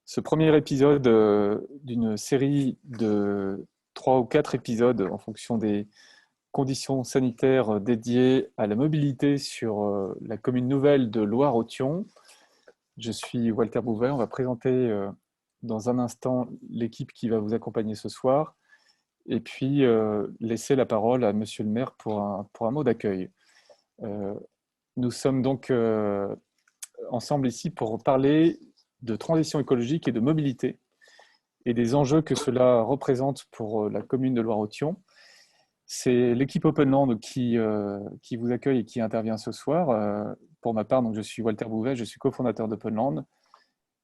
Ce premier épisode d'une série de 3 ou 4 épisodes en fonction des conditions sanitaires dédiées à la mobilité sur la commune nouvelle de Loire-Othion. Je suis Walter Bouvet. On va présenter dans un instant l'équipe qui va vous accompagner ce soir et puis laisser la parole à Monsieur le maire pour un mot d'accueil. Nous sommes donc ensemble ici pour parler de transition écologique et de mobilité et des enjeux que cela représente pour la commune de Loire-Othion. C'est l'équipe Openland qui vous accueille et qui intervient ce soir. Pour ma part, donc, je suis Walter Bouvet, je suis cofondateur d'Openland.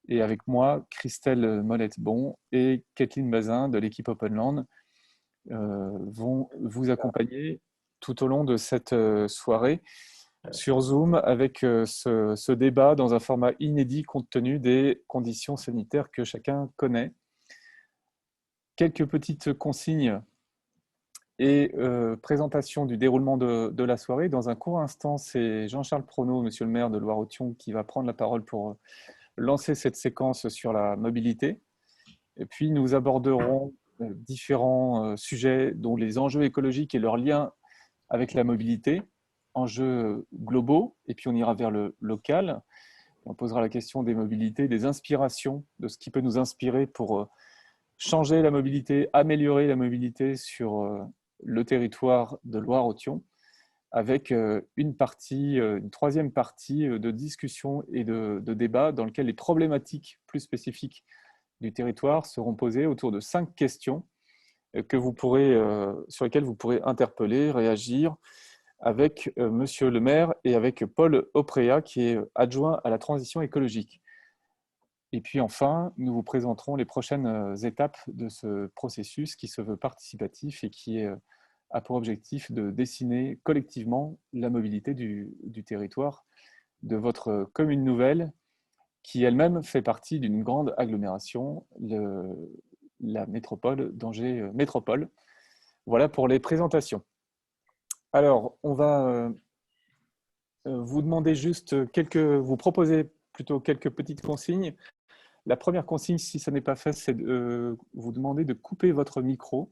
Et avec moi, Christelle Molette-Bon et Kathleen Bazin de l'équipe Openland vont vous accompagner tout au long de cette soirée sur Zoom avec ce débat dans un format inédit compte tenu des conditions sanitaires que chacun connaît. Quelques petites consignes et présentation du déroulement de la soirée. Dans un court instant, c'est Jean-Charles Pronoz, monsieur le maire de Loire-Othion, qui va prendre la parole pour lancer cette séquence sur la mobilité. Et puis, nous aborderons différents sujets, dont les enjeux écologiques et leurs liens avec la mobilité, enjeux globaux, et puis on ira vers le local. On posera la question des mobilités, des inspirations, de ce qui peut nous inspirer pour changer la mobilité, améliorer la mobilité sur le territoire de Loire-Othion, avec une troisième partie de discussion et de débat dans lequel les problématiques plus spécifiques du territoire seront posées autour de 5 questions sur lesquelles vous pourrez interpeller, réagir avec Monsieur le maire et avec Paul Oprea, qui est adjoint à la transition écologique. Et puis enfin, nous vous présenterons les prochaines étapes de ce processus qui se veut participatif et qui a pour objectif de dessiner collectivement la mobilité du territoire de votre commune nouvelle, qui elle-même fait partie d'une grande agglomération, la métropole d'Angers Métropole. Voilà pour les présentations. Alors, on va vous proposer plutôt quelques petites consignes. La première consigne, si ce n'est pas fait, c'est de vous demander de couper votre micro.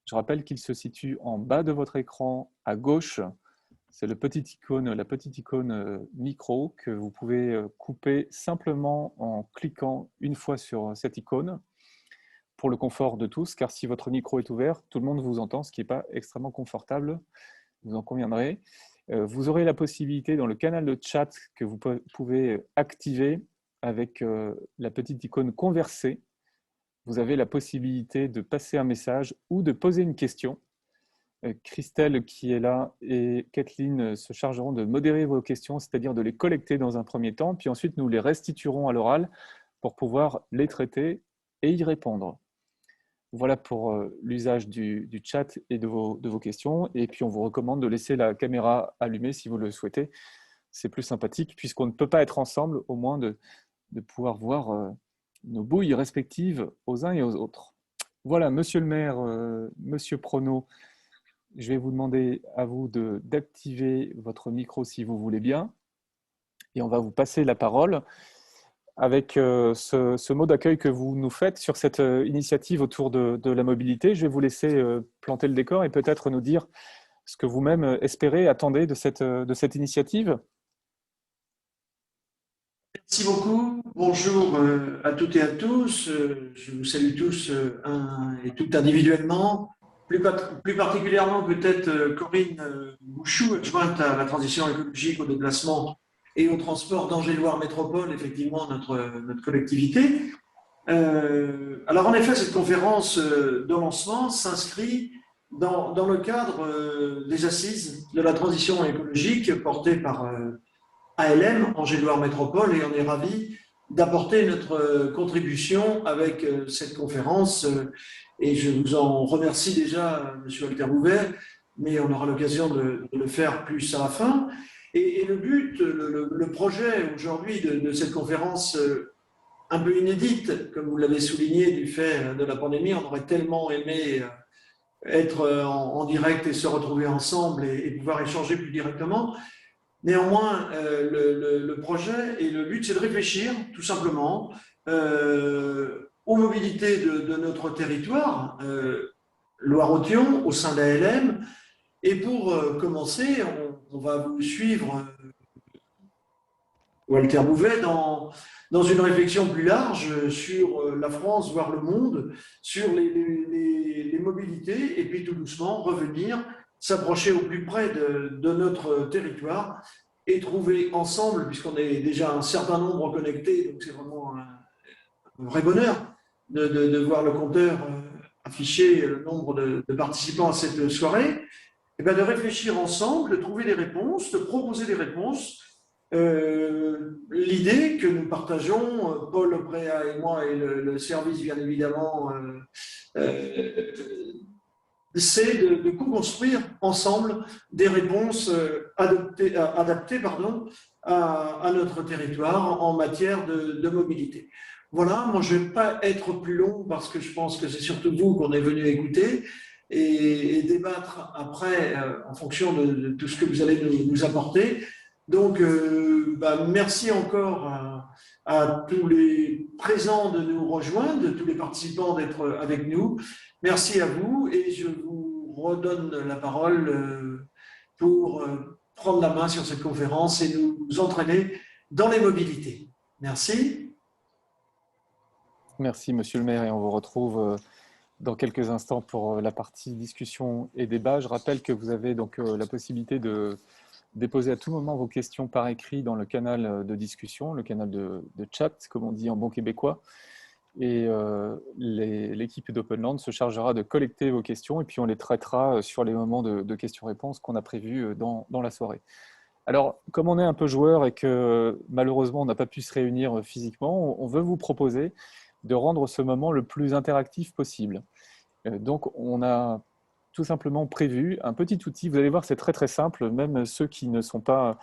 Je rappelle qu'il se situe en bas de votre écran à gauche. C'est la petite icône micro que vous pouvez couper simplement en cliquant une fois sur cette icône pour le confort de tous, car si votre micro est ouvert, tout le monde vous entend, ce qui n'est pas extrêmement confortable, vous en conviendrez. Vous aurez la possibilité dans le canal de chat que vous pouvez activer avec la petite icône converser. Vous avez la possibilité de passer un message ou de poser une question. Christelle qui est là et Kathleen se chargeront de modérer vos questions, c'est-à-dire de les collecter dans un premier temps, puis ensuite nous les restituerons à l'oral pour pouvoir les traiter et y répondre. Voilà pour l'usage du chat et de vos questions. Et puis on vous recommande de laisser la caméra allumée si vous le souhaitez. C'est plus sympathique puisqu'on ne peut pas être ensemble, au moins de pouvoir voir nos bouilles respectives aux uns et aux autres. Voilà, monsieur le maire, monsieur Pronoz, je vais vous demander à vous d'activer votre micro si vous voulez bien. Et on va vous passer la parole avec ce mot d'accueil que vous nous faites sur cette initiative autour de la mobilité. Je vais vous laisser planter le décor et peut-être nous dire ce que vous-même espérez, attendez de cette initiative. Merci beaucoup. Bonjour à toutes et à tous. Je vous salue tous un et toutes individuellement. Plus particulièrement peut-être Corinne Bouchou, adjointe à la transition écologique, au déplacement et au transport d'Angers-Loire Métropole, effectivement notre collectivité. Alors en effet, cette conférence de lancement s'inscrit dans le cadre des assises de la transition écologique portées par ALM, Angers-Loire Métropole, et on est ravis d'apporter notre contribution avec cette conférence. Et je vous en remercie déjà, monsieur Walter Bouvet, mais on aura l'occasion de le faire plus à la fin. Et le but, le projet aujourd'hui de cette conférence un peu inédite, comme vous l'avez souligné, du fait de la pandémie, on aurait tellement aimé être en direct et se retrouver ensemble et pouvoir échanger plus directement. Néanmoins, le projet et le but, c'est de réfléchir, tout simplement, aux mobilités de notre territoire, Loire-Othion, au sein d'ALM. Et pour commencer, on va vous suivre, Walter Bouvet, dans une réflexion plus large sur la France, voire le monde, sur les mobilités, et puis tout doucement revenir, s'approcher au plus près de notre territoire et trouver ensemble, puisqu'on est déjà un certain nombre connectés, donc c'est vraiment un vrai bonheur de voir le compteur afficher le nombre de participants à cette soirée, et bien de réfléchir ensemble, de trouver des réponses, de proposer des réponses. L'idée que nous partageons, Paul Oprea et moi, et le service bien évidemment, euh, c'est de co-construire ensemble des réponses adaptées à notre territoire en matière de mobilité. Voilà, moi je ne vais pas être plus long parce que je pense que c'est surtout vous qu'on est venu écouter et débattre après en fonction de tout ce que vous allez nous apporter. Donc, merci encore à tous les présents de nous rejoindre, de tous les participants d'être avec nous. Merci à vous et je vous redonne la parole pour prendre la main sur cette conférence et nous entraîner dans les mobilités. Merci. Merci, monsieur le maire, et on vous retrouve dans quelques instants pour la partie discussion et débat. Je rappelle que vous avez donc la possibilité de déposer à tout moment vos questions par écrit dans le canal de discussion, le canal de chat, comme on dit en bon québécois. Et l'équipe d'Openland se chargera de collecter vos questions et puis on les traitera sur les moments de questions-réponses qu'on a prévus dans la soirée. Alors, comme on est un peu joueur et que malheureusement on n'a pas pu se réunir physiquement, on veut vous proposer de rendre ce moment le plus interactif possible. Donc, on a tout simplement prévu un petit outil. Vous allez voir, c'est très très simple. Même ceux qui ne sont pas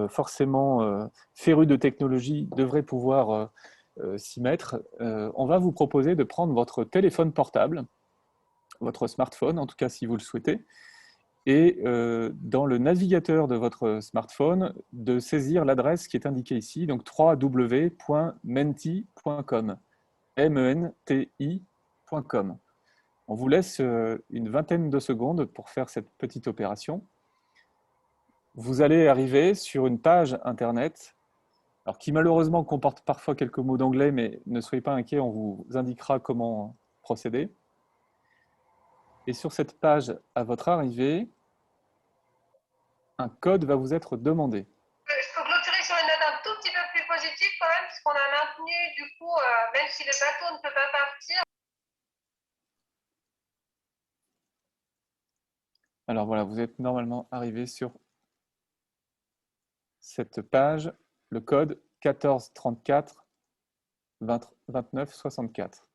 forcément férus de technologie devraient pouvoir s'y mettre. On va vous proposer de prendre votre téléphone portable, votre smartphone, en tout cas si vous le souhaitez, et dans le navigateur de votre smartphone, de saisir l'adresse qui est indiquée ici, donc www.menti.com, menti.com. On vous laisse une vingtaine de secondes pour faire cette petite opération. Vous allez arriver sur une page Internet, alors qui malheureusement comporte parfois quelques mots d'anglais, mais ne soyez pas inquiets, on vous indiquera comment procéder. Et sur cette page, à votre arrivée, un code va vous être demandé. Je peux clôturer sur une note un tout petit peu plus positive quand même, puisqu'on a maintenu, du coup, même si le bateau ne peut pas partir. Alors voilà, vous êtes normalement arrivé sur cette page, le code 14 34 29 64.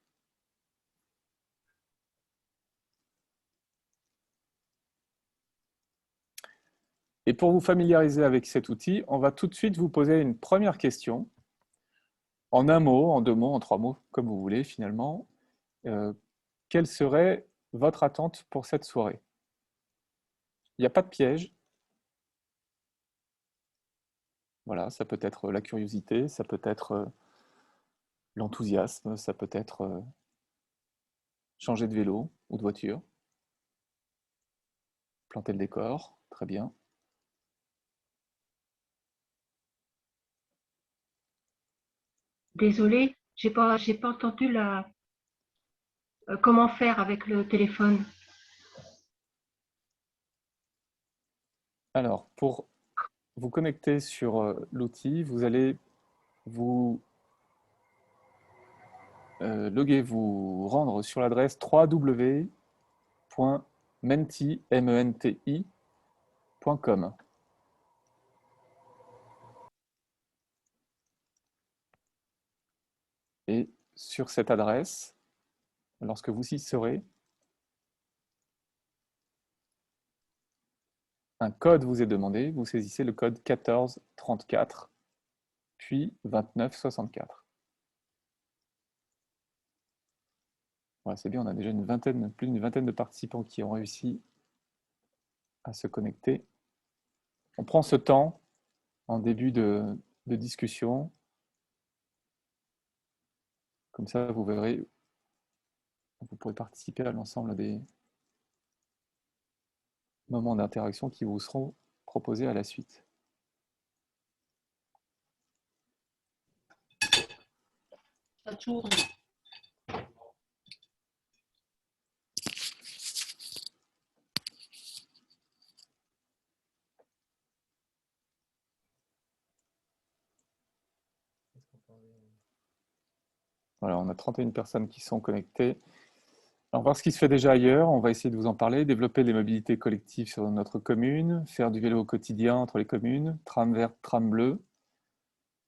Et pour vous familiariser avec cet outil, on va tout de suite vous poser une première question, en un mot, en deux mots, en trois mots, comme vous voulez finalement. Quelle serait votre attente pour cette soirée? Il n'y a pas de piège. Voilà, ça peut être la curiosité, ça peut être l'enthousiasme, ça peut être changer de vélo ou de voiture, planter le décor, très bien. Désolée, j'ai pas entendu comment faire avec le téléphone. Alors, pour vous connecter sur l'outil, vous allez vous loguer, vous rendre sur l'adresse www.menti.com. Et sur cette adresse, lorsque vous y serez, un code vous est demandé, vous saisissez le code 14 34, puis 29 64. Voilà, c'est bien, on a déjà plus d'une vingtaine de participants qui ont réussi à se connecter. On prend ce temps en début de discussion Comme ça, vous verrez, vous pourrez participer à l'ensemble des moments d'interaction qui vous seront proposés à la suite. Ça tourne. Voilà, on a 31 personnes qui sont connectées. Alors, voir ce qui se fait déjà ailleurs, on va essayer de vous en parler. Développer les mobilités collectives sur notre commune, faire du vélo au quotidien entre les communes, tram vert, tram bleu,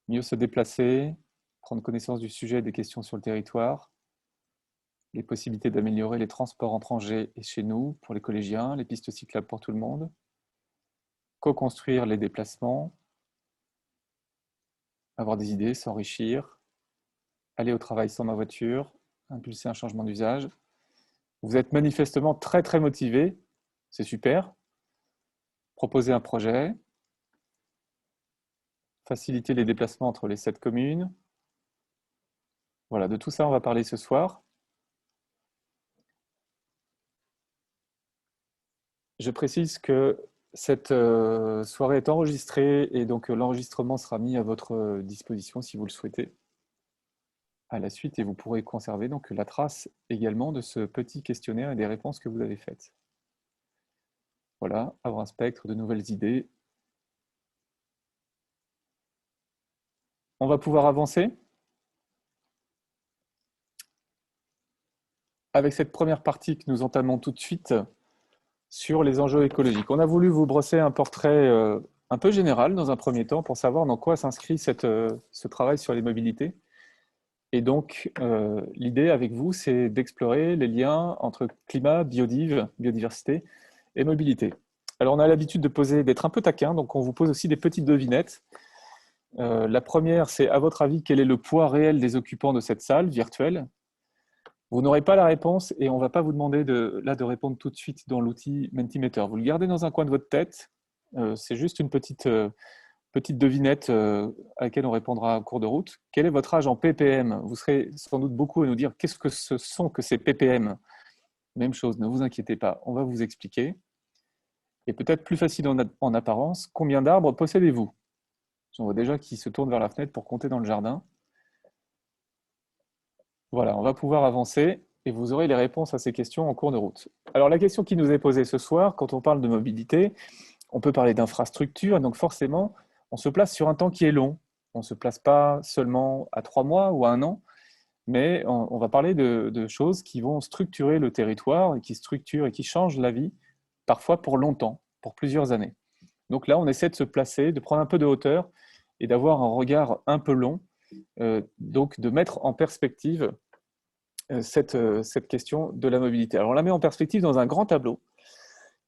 mieux se déplacer, prendre connaissance du sujet et des questions sur le territoire, les possibilités d'améliorer les transports entre Angers et chez nous pour les collégiens, les pistes cyclables pour tout le monde, co-construire les déplacements, avoir des idées, s'enrichir, aller au travail sans ma voiture, impulser un changement d'usage. Vous êtes manifestement très très motivés, c'est super. Proposer un projet, faciliter les déplacements entre les 7 communes. Voilà, de tout ça on va parler ce soir. Je précise que cette soirée est enregistrée et donc l'enregistrement sera mis à votre disposition si vous le souhaitez à la suite et vous pourrez conserver donc la trace également de ce petit questionnaire et des réponses que vous avez faites. Voilà, avoir un spectre de nouvelles idées. On va pouvoir avancer avec cette première partie que nous entamons tout de suite sur les enjeux écologiques. On a voulu vous brosser un portrait un peu général dans un premier temps pour savoir dans quoi s'inscrit ce travail sur les mobilités. Et donc, l'idée avec vous, c'est d'explorer les liens entre climat, biodiversité et mobilité. Alors, on a l'habitude d'être un peu taquin, donc on vous pose aussi des petites devinettes. La première, c'est à votre avis, quel est le poids réel des occupants de cette salle virtuelle? Vous n'aurez pas la réponse et on ne va pas vous demander de répondre tout de suite dans l'outil Mentimeter. Vous le gardez dans un coin de votre tête. C'est juste une petite devinette à laquelle on répondra en cours de route. Quel est votre âge en ppm? Vous serez sans doute beaucoup à nous dire qu'est-ce que ce sont que ces ppm. Même chose, ne vous inquiétez pas, on va vous expliquer. Et peut-être plus facile en apparence, combien d'arbres possédez-vous? J'en vois déjà qui se tournent vers la fenêtre pour compter dans le jardin. Voilà, on va pouvoir avancer et vous aurez les réponses à ces questions en cours de route. Alors la question qui nous est posée ce soir, quand on parle de mobilité, on peut parler d'infrastructure, et donc forcément, on se place sur un temps qui est long. On ne se place pas seulement à 3 mois ou à 1 an, mais on va parler de choses qui vont structurer le territoire et qui structurent et qui changent la vie, parfois pour longtemps, pour plusieurs années. Donc là, on essaie de se placer, de prendre un peu de hauteur et d'avoir un regard un peu long, donc de mettre en perspective cette question de la mobilité. Alors on la met en perspective dans un grand tableau,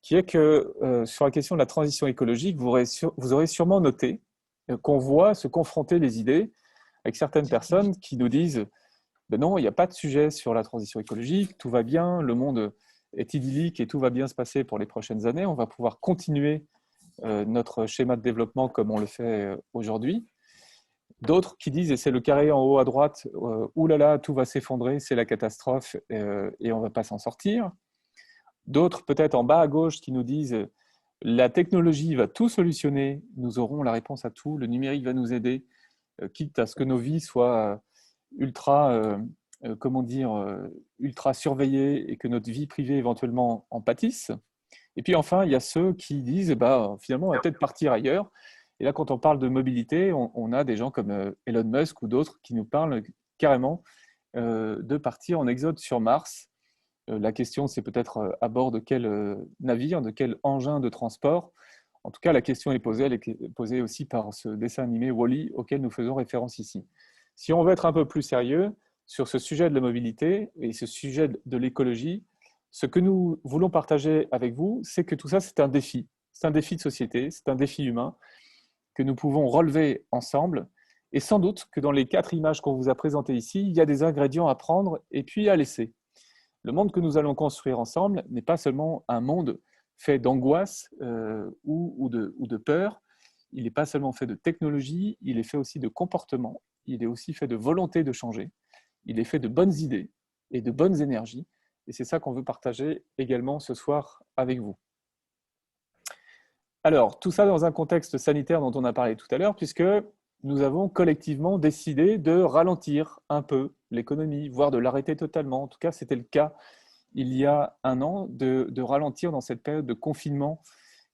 qui est que sur la question de la transition écologique, vous aurez sûrement noté qu'on voit se confronter les idées avec certaines personnes qui nous disent ben non, il n'y a pas de sujet sur la transition écologique, tout va bien, le monde est idyllique et tout va bien se passer pour les prochaines années, on va pouvoir continuer notre schéma de développement comme on le fait aujourd'hui. D'autres qui disent, et c'est le carré en haut à droite, oulala, tout va s'effondrer, c'est la catastrophe et on ne va pas s'en sortir. D'autres, peut-être en bas à gauche, qui nous disent la technologie va tout solutionner, nous aurons la réponse à tout, le numérique va nous aider, quitte à ce que nos vies soient ultra surveillées et que notre vie privée éventuellement en pâtisse. Et puis enfin, il y a ceux qui disent finalement, on va peut-être partir ailleurs. Et là, quand on parle de mobilité, on a des gens comme Elon Musk ou d'autres qui nous parlent carrément de partir en exode sur Mars. La question, c'est peut-être à bord de quel navire, de quel engin de transport. En tout cas, la question est posée, elle est posée aussi par ce dessin animé Wall-E auquel nous faisons référence ici. Si on veut être un peu plus sérieux sur ce sujet de la mobilité et ce sujet de l'écologie, ce que nous voulons partager avec vous, c'est que tout ça, c'est un défi. C'est un défi de société, c'est un défi humain que nous pouvons relever ensemble. Et sans doute que dans les 4 images qu'on vous a présentées ici, il y a des ingrédients à prendre et puis à laisser. Le monde que nous allons construire ensemble n'est pas seulement un monde fait d'angoisse ou de peur. Il n'est pas seulement fait de technologie, il est fait aussi de comportement. Il est aussi fait de volonté de changer. il est fait de bonnes idées et de bonnes énergies. Et c'est ça qu'on veut partager également ce soir avec vous. Alors, tout ça dans un contexte sanitaire dont on a parlé tout à l'heure, puisque nous avons collectivement décidé de ralentir un peu l'économie, voire de l'arrêter totalement. En tout cas, c'était le cas il y a un an, de ralentir dans cette période de confinement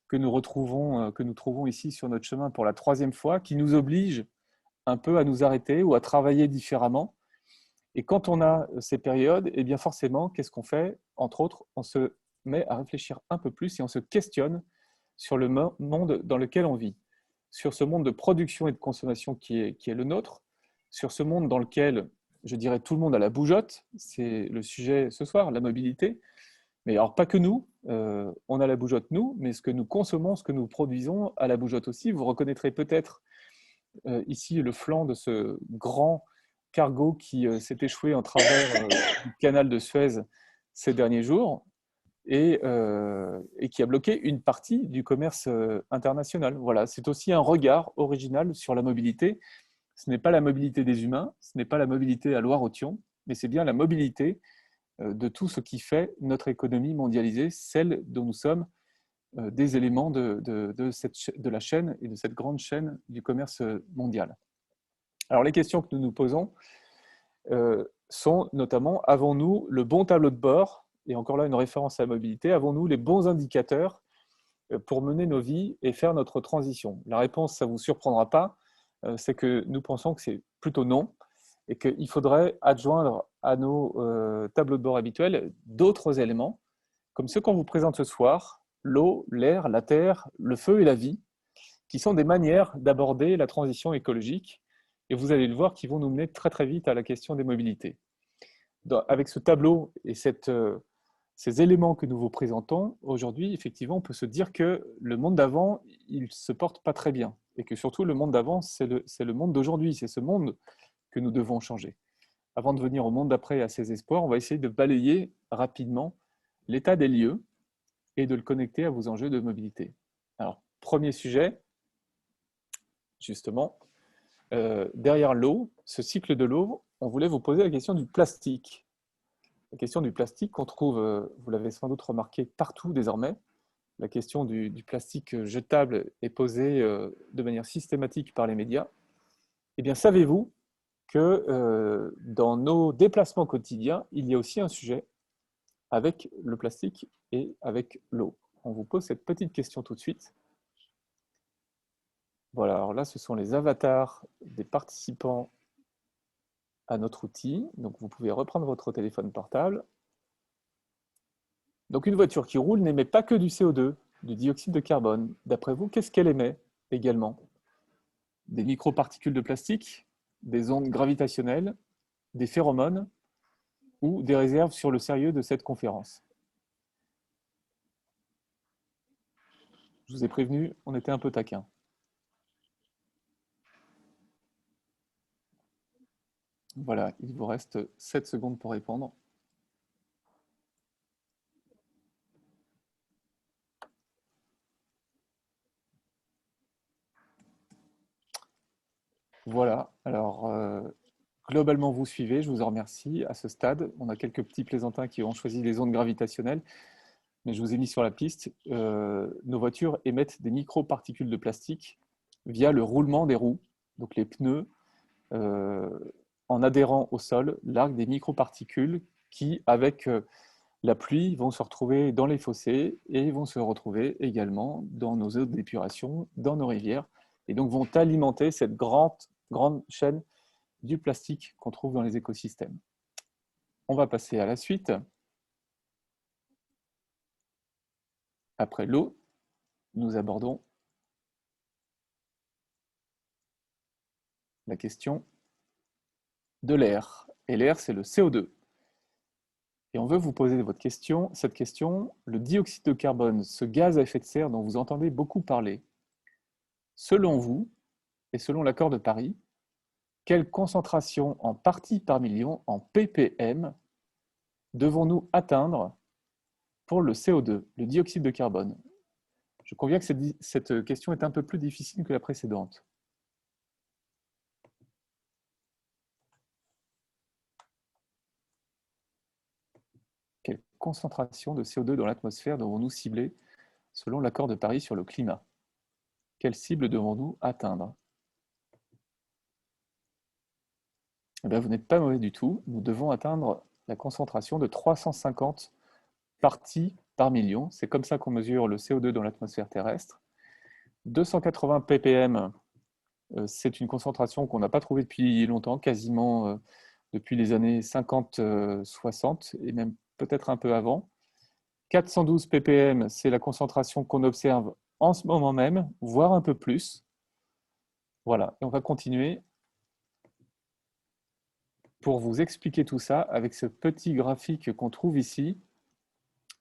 que nous trouvons ici sur notre chemin pour la 3e fois, qui nous oblige un peu à nous arrêter ou à travailler différemment. Et quand on a ces périodes, eh bien forcément, qu'est-ce qu'on fait? Entre autres, on se met à réfléchir un peu plus et on se questionne sur le monde dans lequel on vit, sur ce monde de production et de consommation qui est le nôtre, sur ce monde dans lequel, je dirais, tout le monde a la bougeotte, c'est le sujet ce soir, la mobilité. Mais alors, pas que nous, on a la bougeotte nous, mais ce que nous consommons, ce que nous produisons a la bougeotte aussi. Vous reconnaîtrez peut-être ici le flanc de ce grand cargo qui s'est échoué en travers du canal de Suez ces derniers jours et qui a bloqué une partie du commerce international. Voilà, c'est aussi un regard original sur la mobilité. Ce n'est pas la mobilité des humains, ce n'est pas la mobilité à Loire-Othion, mais c'est bien la mobilité de tout ce qui fait notre économie mondialisée, celle dont nous sommes des éléments de la chaîne et de cette grande chaîne du commerce mondial. Alors les questions que nous nous posons sont notamment, avons-nous le bon tableau de bord, et encore là une référence à la mobilité, avons-nous les bons indicateurs pour mener nos vies et faire notre transition? La réponse, ça ne vous surprendra pas, c'est que nous pensons que c'est plutôt non, et qu'il faudrait adjoindre à nos tableaux de bord habituels d'autres éléments, comme ceux qu'on vous présente ce soir, l'eau, l'air, la terre, le feu et la vie, qui sont des manières d'aborder la transition écologique, et vous allez le voir, qui vont nous mener très très vite à la question des mobilités. Avec ce tableau et ces éléments que nous vous présentons, aujourd'hui, effectivement, on peut se dire que le monde d'avant, il ne se porte pas très bien, et que surtout le monde d'avant, c'est le monde d'aujourd'hui, c'est ce monde que nous devons changer. Avant de venir au monde d'après et à ses espoirs, on va essayer de balayer rapidement l'état des lieux et de le connecter à vos enjeux de mobilité. Alors, premier sujet, justement, derrière l'eau, ce cycle de l'eau, on voulait vous poser la question du plastique. La question du plastique qu'on trouve, vous l'avez sans doute remarqué, partout désormais. La question du plastique jetable est posée de manière systématique par les médias. Eh bien, savez-vous que dans nos déplacements quotidiens, il y a aussi un sujet avec le plastique et avec l'eau? On vous pose cette petite question tout de suite. Voilà, alors là, ce sont les avatars des participants à notre outil. Donc, vous pouvez reprendre votre téléphone portable. Donc, une voiture qui roule n'émet pas que du CO2, du dioxyde de carbone. D'après vous, qu'est-ce qu'elle émet également? Des microparticules de plastique, des ondes gravitationnelles, des phéromones ou des réserves sur le sérieux de cette conférence? Je vous ai prévenu, on était un peu taquin. Voilà, il vous reste 7 secondes pour répondre. Voilà, alors globalement vous suivez, je vous en remercie. À ce stade, on a quelques petits plaisantins qui ont choisi les ondes gravitationnelles, mais je vous ai mis sur la piste. Nos voitures émettent des microparticules de plastique via le roulement des roues, donc les pneus, en adhérant au sol, larguent des microparticules qui, avec la pluie, vont se retrouver dans les fossés et vont se retrouver également dans nos eaux d'épuration, dans nos rivières, et donc vont alimenter cette grande chaîne du plastique qu'on trouve dans les écosystèmes. On va passer à la suite. Après l'eau, nous abordons la question de l'air. Et l'air, c'est le CO2. Et on veut vous poser cette question, le dioxyde de carbone, ce gaz à effet de serre dont vous entendez beaucoup parler, selon vous, et selon l'accord de Paris, quelle concentration en parties par million, en ppm, devons-nous atteindre pour le CO2, le dioxyde de carbone? Je conviens que cette question est un peu plus difficile que la précédente. Quelle concentration de CO2 dans l'atmosphère devons-nous cibler selon l'accord de Paris sur le climat? Quelle cible devons-nous atteindre? Eh bien, vous n'êtes pas mauvais du tout. Nous devons atteindre la concentration de 350 parties par million. C'est comme ça qu'on mesure le CO2 dans l'atmosphère terrestre. 280 ppm, c'est une concentration qu'on n'a pas trouvée depuis longtemps, quasiment depuis les années 50-60, et même peut-être un peu avant. 412 ppm, c'est la concentration qu'on observe en ce moment même, voire un peu plus. Voilà, et on va continuer pour vous expliquer tout ça avec ce petit graphique qu'on trouve ici.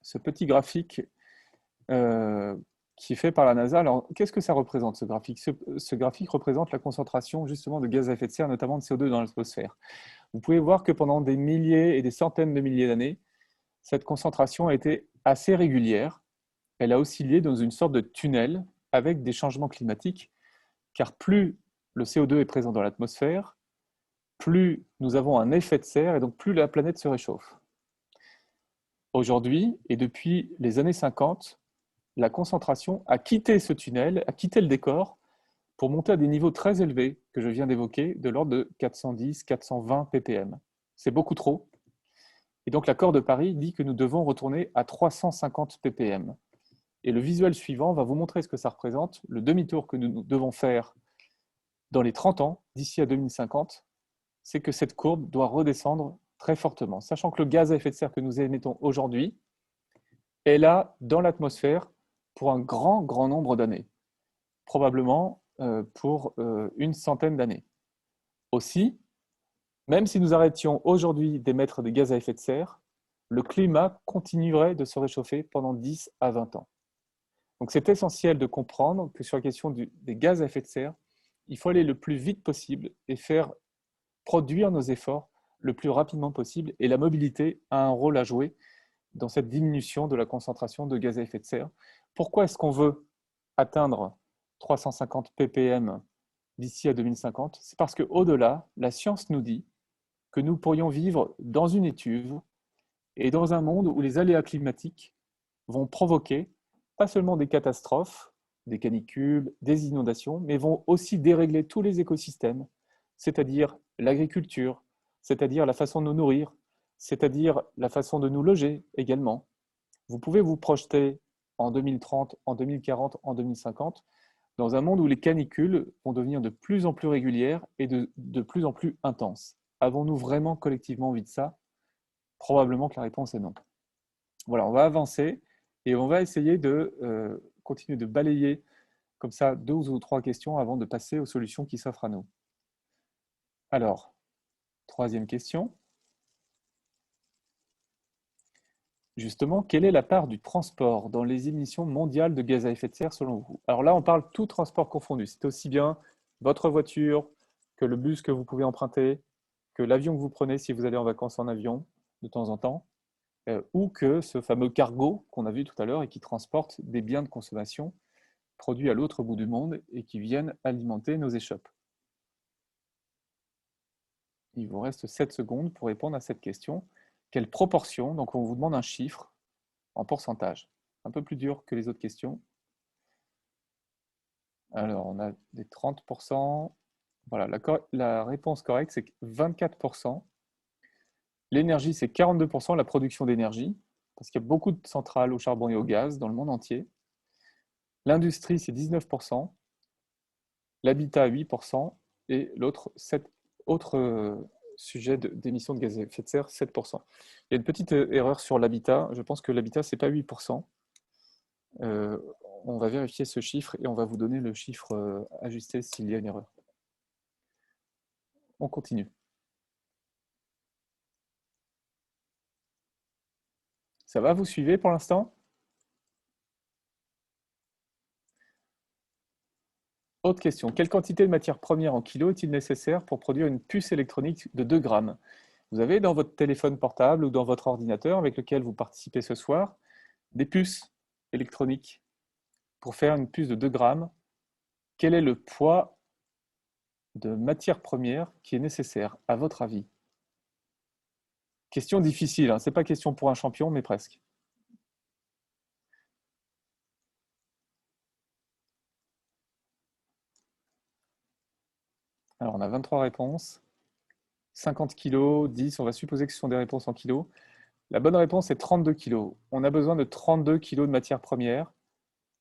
Ce petit graphique qui est fait par la NASA. Alors, qu'est-ce que ça représente, ce graphique? Ce graphique représente la concentration justement de gaz à effet de serre, notamment de CO2 dans l'atmosphère. Vous pouvez voir que pendant des milliers et des centaines de milliers d'années, cette concentration a été assez régulière. Elle a oscillé dans une sorte de tunnel avec des changements climatiques, car plus le CO2 est présent dans l'atmosphère, plus nous avons un effet de serre et donc plus la planète se réchauffe. Aujourd'hui, et depuis les années 50, la concentration a quitté ce tunnel, a quitté le décor pour monter à des niveaux très élevés que je viens d'évoquer, de l'ordre de 410-420 ppm. C'est beaucoup trop. Et donc l'accord de Paris dit que nous devons retourner à 350 ppm. Et le visuel suivant va vous montrer ce que ça représente, le demi-tour que nous devons faire dans les 30 ans, d'ici à 2050, c'est que cette courbe doit redescendre très fortement, sachant que le gaz à effet de serre que nous émettons aujourd'hui est là dans l'atmosphère pour un grand nombre d'années, probablement pour une centaine d'années. Aussi, même si nous arrêtions aujourd'hui d'émettre des gaz à effet de serre, le climat continuerait de se réchauffer pendant 10 à 20 ans. Donc c'est essentiel de comprendre que sur la question des gaz à effet de serre, il faut aller le plus vite possible et faire produire nos efforts le plus rapidement possible. Et la mobilité a un rôle à jouer dans cette diminution de la concentration de gaz à effet de serre. Pourquoi est-ce qu'on veut atteindre 350 ppm d'ici à 2050? C'est parce qu'au-delà, la science nous dit que nous pourrions vivre dans une étuve et dans un monde où les aléas climatiques vont provoquer pas seulement des catastrophes, des canicules, des inondations, mais vont aussi dérégler tous les écosystèmes, c'est-à-dire l'agriculture, c'est-à-dire la façon de nous nourrir, c'est-à-dire la façon de nous loger également. Vous pouvez vous projeter en 2030, en 2040, en 2050, dans un monde où les canicules vont devenir de plus en plus régulières et de plus en plus intenses. Avons-nous vraiment collectivement envie de ça? Probablement que la réponse est non. Voilà, on va avancer et on va essayer de continuer de balayer comme ça 2 ou 3 questions avant de passer aux solutions qui s'offrent à nous. Alors, troisième question. Justement, quelle est la part du transport dans les émissions mondiales de gaz à effet de serre selon vous? Alors là, on parle tout transport confondu. C'est aussi bien votre voiture que le bus que vous pouvez emprunter, que l'avion que vous prenez si vous allez en vacances en avion de temps en temps, ou que ce fameux cargo qu'on a vu tout à l'heure et qui transporte des biens de consommation produits à l'autre bout du monde et qui viennent alimenter nos échoppes. Il vous reste 7 secondes pour répondre à cette question. Quelle proportion? Donc on vous demande un chiffre en pourcentage. Un peu plus dur que les autres questions. Alors on a des 30%. Voilà, la réponse correcte c'est 24%. L'énergie c'est 42%, la production d'énergie, parce qu'il y a beaucoup de centrales au charbon et au gaz dans le monde entier. L'industrie c'est 19%. L'habitat 8% et l'autre sujet d'émissions de gaz à effet de serre, 7%. Il y a une petite erreur sur l'habitat. Je pense que l'habitat, ce n'est pas 8%. On va vérifier ce chiffre et on va vous donner le chiffre ajusté s'il y a une erreur. On continue. Ça va, vous suivez pour l'instant? Autre question. Quelle quantité de matière première en kilos est-il nécessaire pour produire une puce électronique de 2 grammes? Vous avez dans votre téléphone portable ou dans votre ordinateur avec lequel vous participez ce soir des puces électroniques. Pour faire une puce de 2 grammes, quel est le poids de matière première qui est nécessaire, à votre avis? Question difficile, hein. Ce n'est pas question pour un champion, mais presque. Alors, on a 23 réponses. 50 kilos, 10, on va supposer que ce sont des réponses en kilos. La bonne réponse est 32 kilos. On a besoin de 32 kilos de matière première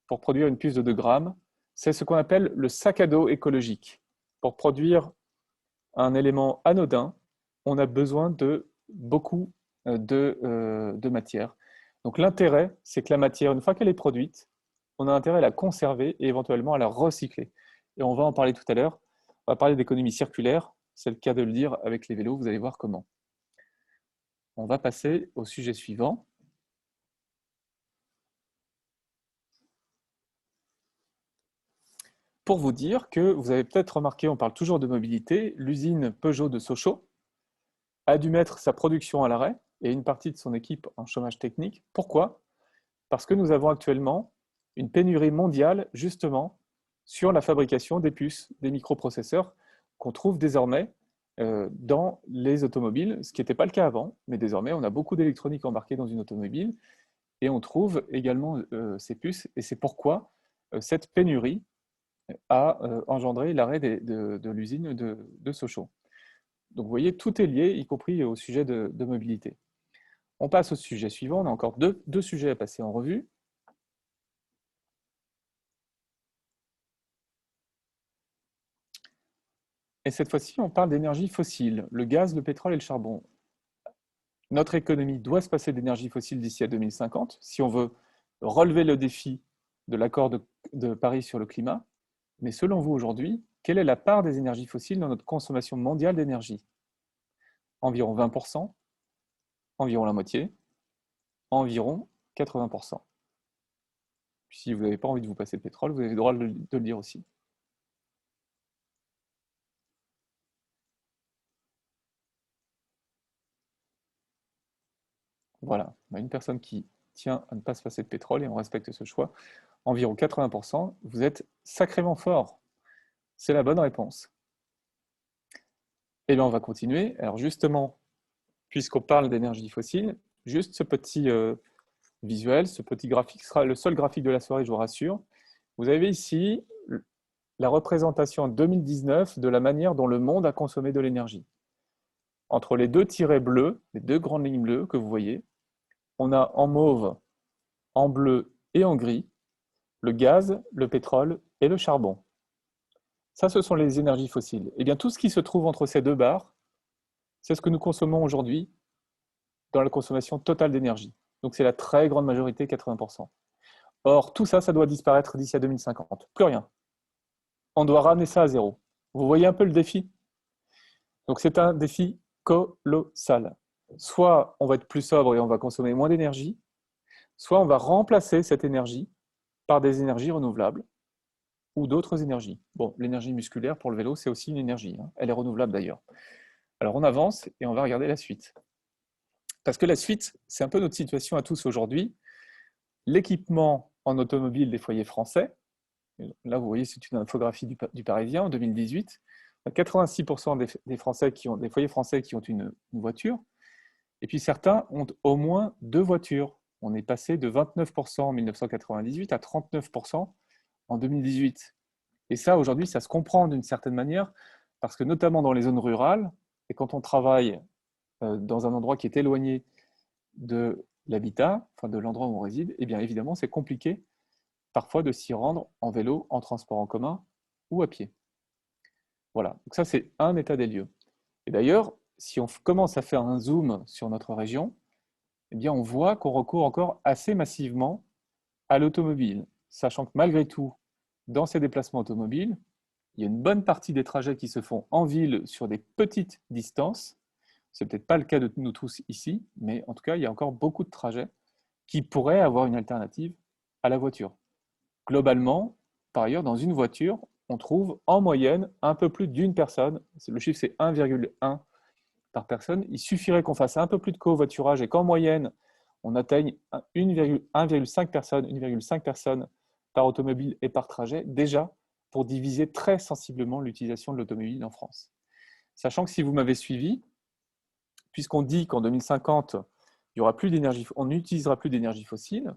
pour produire une puce de 2 grammes. C'est ce qu'on appelle le sac à dos écologique. Pour produire un élément anodin, on a besoin de beaucoup de matière. Donc l'intérêt, c'est que la matière, une fois qu'elle est produite, on a intérêt à la conserver et éventuellement à la recycler. Et on va en parler tout à l'heure. On va parler d'économie circulaire. C'est le cas de le dire avec les vélos. Vous allez voir comment. On va passer au sujet suivant. Pour vous dire que vous avez peut-être remarqué, on parle toujours de mobilité, l'usine Peugeot de Sochaux a dû mettre sa production à l'arrêt et une partie de son équipe en chômage technique. Pourquoi? Parce que nous avons actuellement une pénurie mondiale, justement, sur la fabrication des puces, des microprocesseurs qu'on trouve désormais dans les automobiles, ce qui n'était pas le cas avant, mais désormais, on a beaucoup d'électronique embarquée dans une automobile et on trouve également ces puces. Et c'est pourquoi cette pénurie a engendré l'arrêt de l'usine de Sochaux. Donc vous voyez, tout est lié, y compris au sujet de mobilité. On passe au sujet suivant, on a encore deux sujets à passer en revue. Et cette fois-ci, on parle d'énergie fossile, le gaz, le pétrole et le charbon. Notre économie doit se passer d'énergie fossile d'ici à 2050, si on veut relever le défi de l'accord de Paris sur le climat. Mais selon vous aujourd'hui, quelle est la part des énergies fossiles dans notre consommation mondiale d'énergie? Environ 20%, environ la moitié, environ 80%. Puis si vous n'avez pas envie de vous passer de pétrole, vous avez le droit de le dire aussi. Voilà, on a une personne qui tient à ne pas se passer de pétrole et on respecte ce choix. Environ 80%, vous êtes sacrément fort. C'est la bonne réponse. Et bien on va continuer. Alors justement, puisqu'on parle d'énergie fossile, juste ce petit visuel, ce petit graphique sera le seul graphique de la soirée, je vous rassure. Vous avez ici la représentation en 2019 de la manière dont le monde a consommé de l'énergie. Entre les deux tirets bleus, les deux grandes lignes bleues que vous voyez, on a en mauve, en bleu et en gris le gaz, le pétrole et le charbon. Ça, ce sont les énergies fossiles. Et bien, tout ce qui se trouve entre ces deux barres, c'est ce que nous consommons aujourd'hui dans la consommation totale d'énergie. Donc, c'est la très grande majorité, 80%. Or, tout ça, ça doit disparaître d'ici à 2050. Plus rien. On doit ramener ça à zéro. Vous voyez un peu le défi? Donc, c'est un défi colossal. Soit on va être plus sobre et on va consommer moins d'énergie, soit on va remplacer cette énergie par des énergies renouvelables ou d'autres énergies. Bon, l'énergie musculaire pour le vélo, c'est aussi une énergie. Hein. Elle est renouvelable d'ailleurs. Alors, on avance et on va regarder la suite. Parce que la suite, c'est un peu notre situation à tous aujourd'hui. L'équipement en automobile des foyers français, là vous voyez c'est une infographie du Parisien en 2018, 86% des foyers français qui ont une voiture, et puis certains ont au moins 2 voitures. On est passé de 29% en 1998 à 39% en 2018. Et ça aujourd'hui ça se comprend d'une certaine manière, parce que notamment dans les zones rurales, et quand on travaille dans un endroit qui est éloigné de l'habitat, enfin de l'endroit où on réside, eh bien évidemment c'est compliqué parfois de s'y rendre en vélo, en transport en commun ou à pied. Voilà, donc ça c'est un état des lieux. Et d'ailleurs, si on commence à faire un zoom sur notre région, eh bien on voit qu'on recourt encore assez massivement à l'automobile, sachant que malgré tout, dans ces déplacements automobiles, il y a une bonne partie des trajets qui se font en ville sur des petites distances. Ce n'est peut-être pas le cas de nous tous ici, mais en tout cas, il y a encore beaucoup de trajets qui pourraient avoir une alternative à la voiture. Globalement, par ailleurs, dans une voiture, on trouve en moyenne un peu plus d'une personne. Le chiffre, c'est 1,1 par personne. Il suffirait qu'on fasse un peu plus de covoiturage et qu'en moyenne, on atteigne 1,5 personnes par automobile et par trajet, déjà pour diviser très sensiblement l'utilisation de l'automobile en France. Sachant que si vous m'avez suivi, puisqu'on dit qu'en 2050, il y aura plus d'énergie, on n'utilisera plus d'énergie fossile,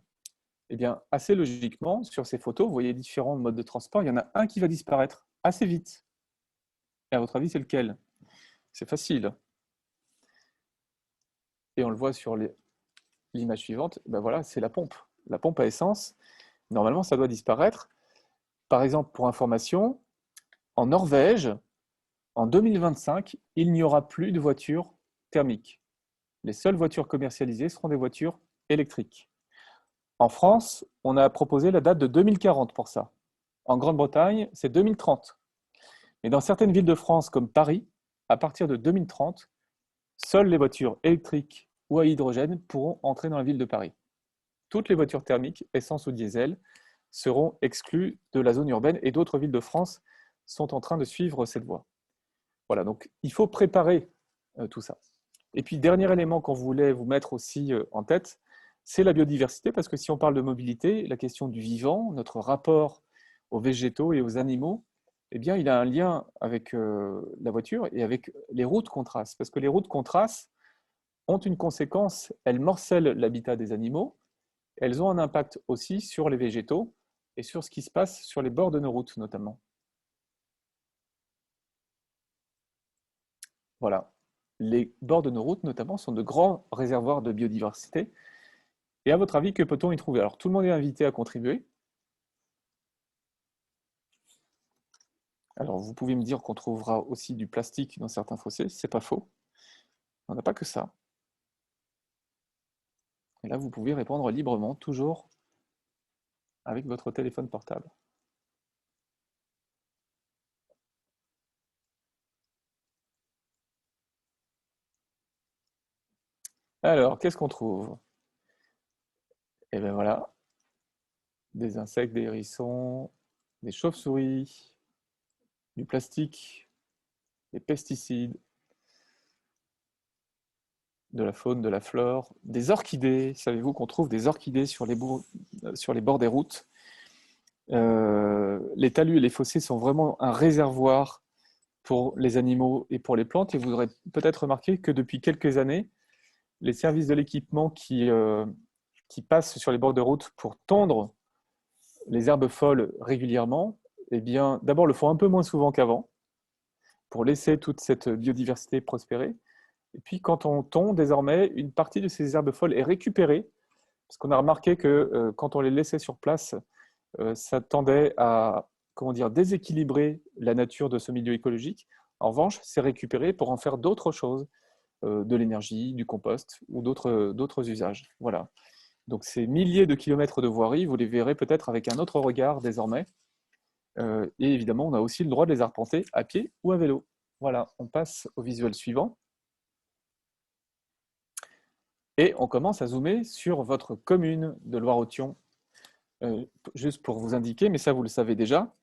eh bien, assez logiquement, sur ces photos, vous voyez différents modes de transport, il y en a un qui va disparaître assez vite. Et à votre avis, c'est lequel? C'est facile. Et on le voit sur l'image suivante, ben voilà, c'est la pompe. La pompe à essence, normalement, ça doit disparaître. Par exemple, pour information, en Norvège, en 2025, il n'y aura plus de voitures thermiques. Les seules voitures commercialisées seront des voitures électriques. En France, on a proposé la date de 2040 pour ça. En Grande-Bretagne, c'est 2030. Mais dans certaines villes de France, comme Paris, à partir de 2030, seules les voitures électriques ou à hydrogène pourront entrer dans la ville de Paris. Toutes les voitures thermiques, essence ou diesel, seront exclues de la zone urbaine et d'autres villes de France sont en train de suivre cette voie. Voilà, donc il faut préparer tout ça. Et puis, dernier élément qu'on voulait vous mettre aussi en tête, c'est la biodiversité, parce que si on parle de mobilité, la question du vivant, notre rapport aux végétaux et aux animaux, eh bien, il a un lien avec la voiture et avec les routes qu'on trace. Parce que les routes qu'on trace ont une conséquence, elles morcellent l'habitat des animaux, elles ont un impact aussi sur les végétaux et sur ce qui se passe sur les bords de nos routes notamment. Voilà. Les bords de nos routes notamment sont de grands réservoirs de biodiversité. Et à votre avis, que peut-on y trouver? Alors, tout le monde est invité à contribuer. Alors, vous pouvez me dire qu'on trouvera aussi du plastique dans certains fossés, c'est pas faux. On n'a pas que ça. Et là, vous pouvez répondre librement, toujours avec votre téléphone portable. Alors, qu'est-ce qu'on trouve? Eh bien voilà, des insectes, des hérissons, des chauves-souris, du plastique, des pesticides, de la faune, de la flore, des orchidées. Savez-vous qu'on trouve des orchidées sur les bords des routes? Les talus et les fossés sont vraiment un réservoir pour les animaux et pour les plantes. Et vous aurez peut-être remarqué que depuis quelques années, les services de l'équipement qui passent sur les bords de route pour tondre les herbes folles régulièrement, eh bien, d'abord le font un peu moins souvent qu'avant, pour laisser toute cette biodiversité prospérer. Et puis, quand on tond, désormais, une partie de ces herbes folles est récupérée, parce qu'on a remarqué que quand on les laissait sur place, ça tendait à, comment dire, déséquilibrer la nature de ce milieu écologique. En revanche, c'est récupéré pour en faire d'autres choses, de l'énergie, du compost ou d'autres usages. Voilà. Donc, ces milliers de kilomètres de voirie, vous les verrez peut-être avec un autre regard désormais. Et évidemment, on a aussi le droit de les arpenter à pied ou à vélo. Voilà, on passe au visuel suivant. Et on commence à zoomer sur votre commune de Loire-Othion. Juste pour vous indiquer, mais ça vous le savez déjà,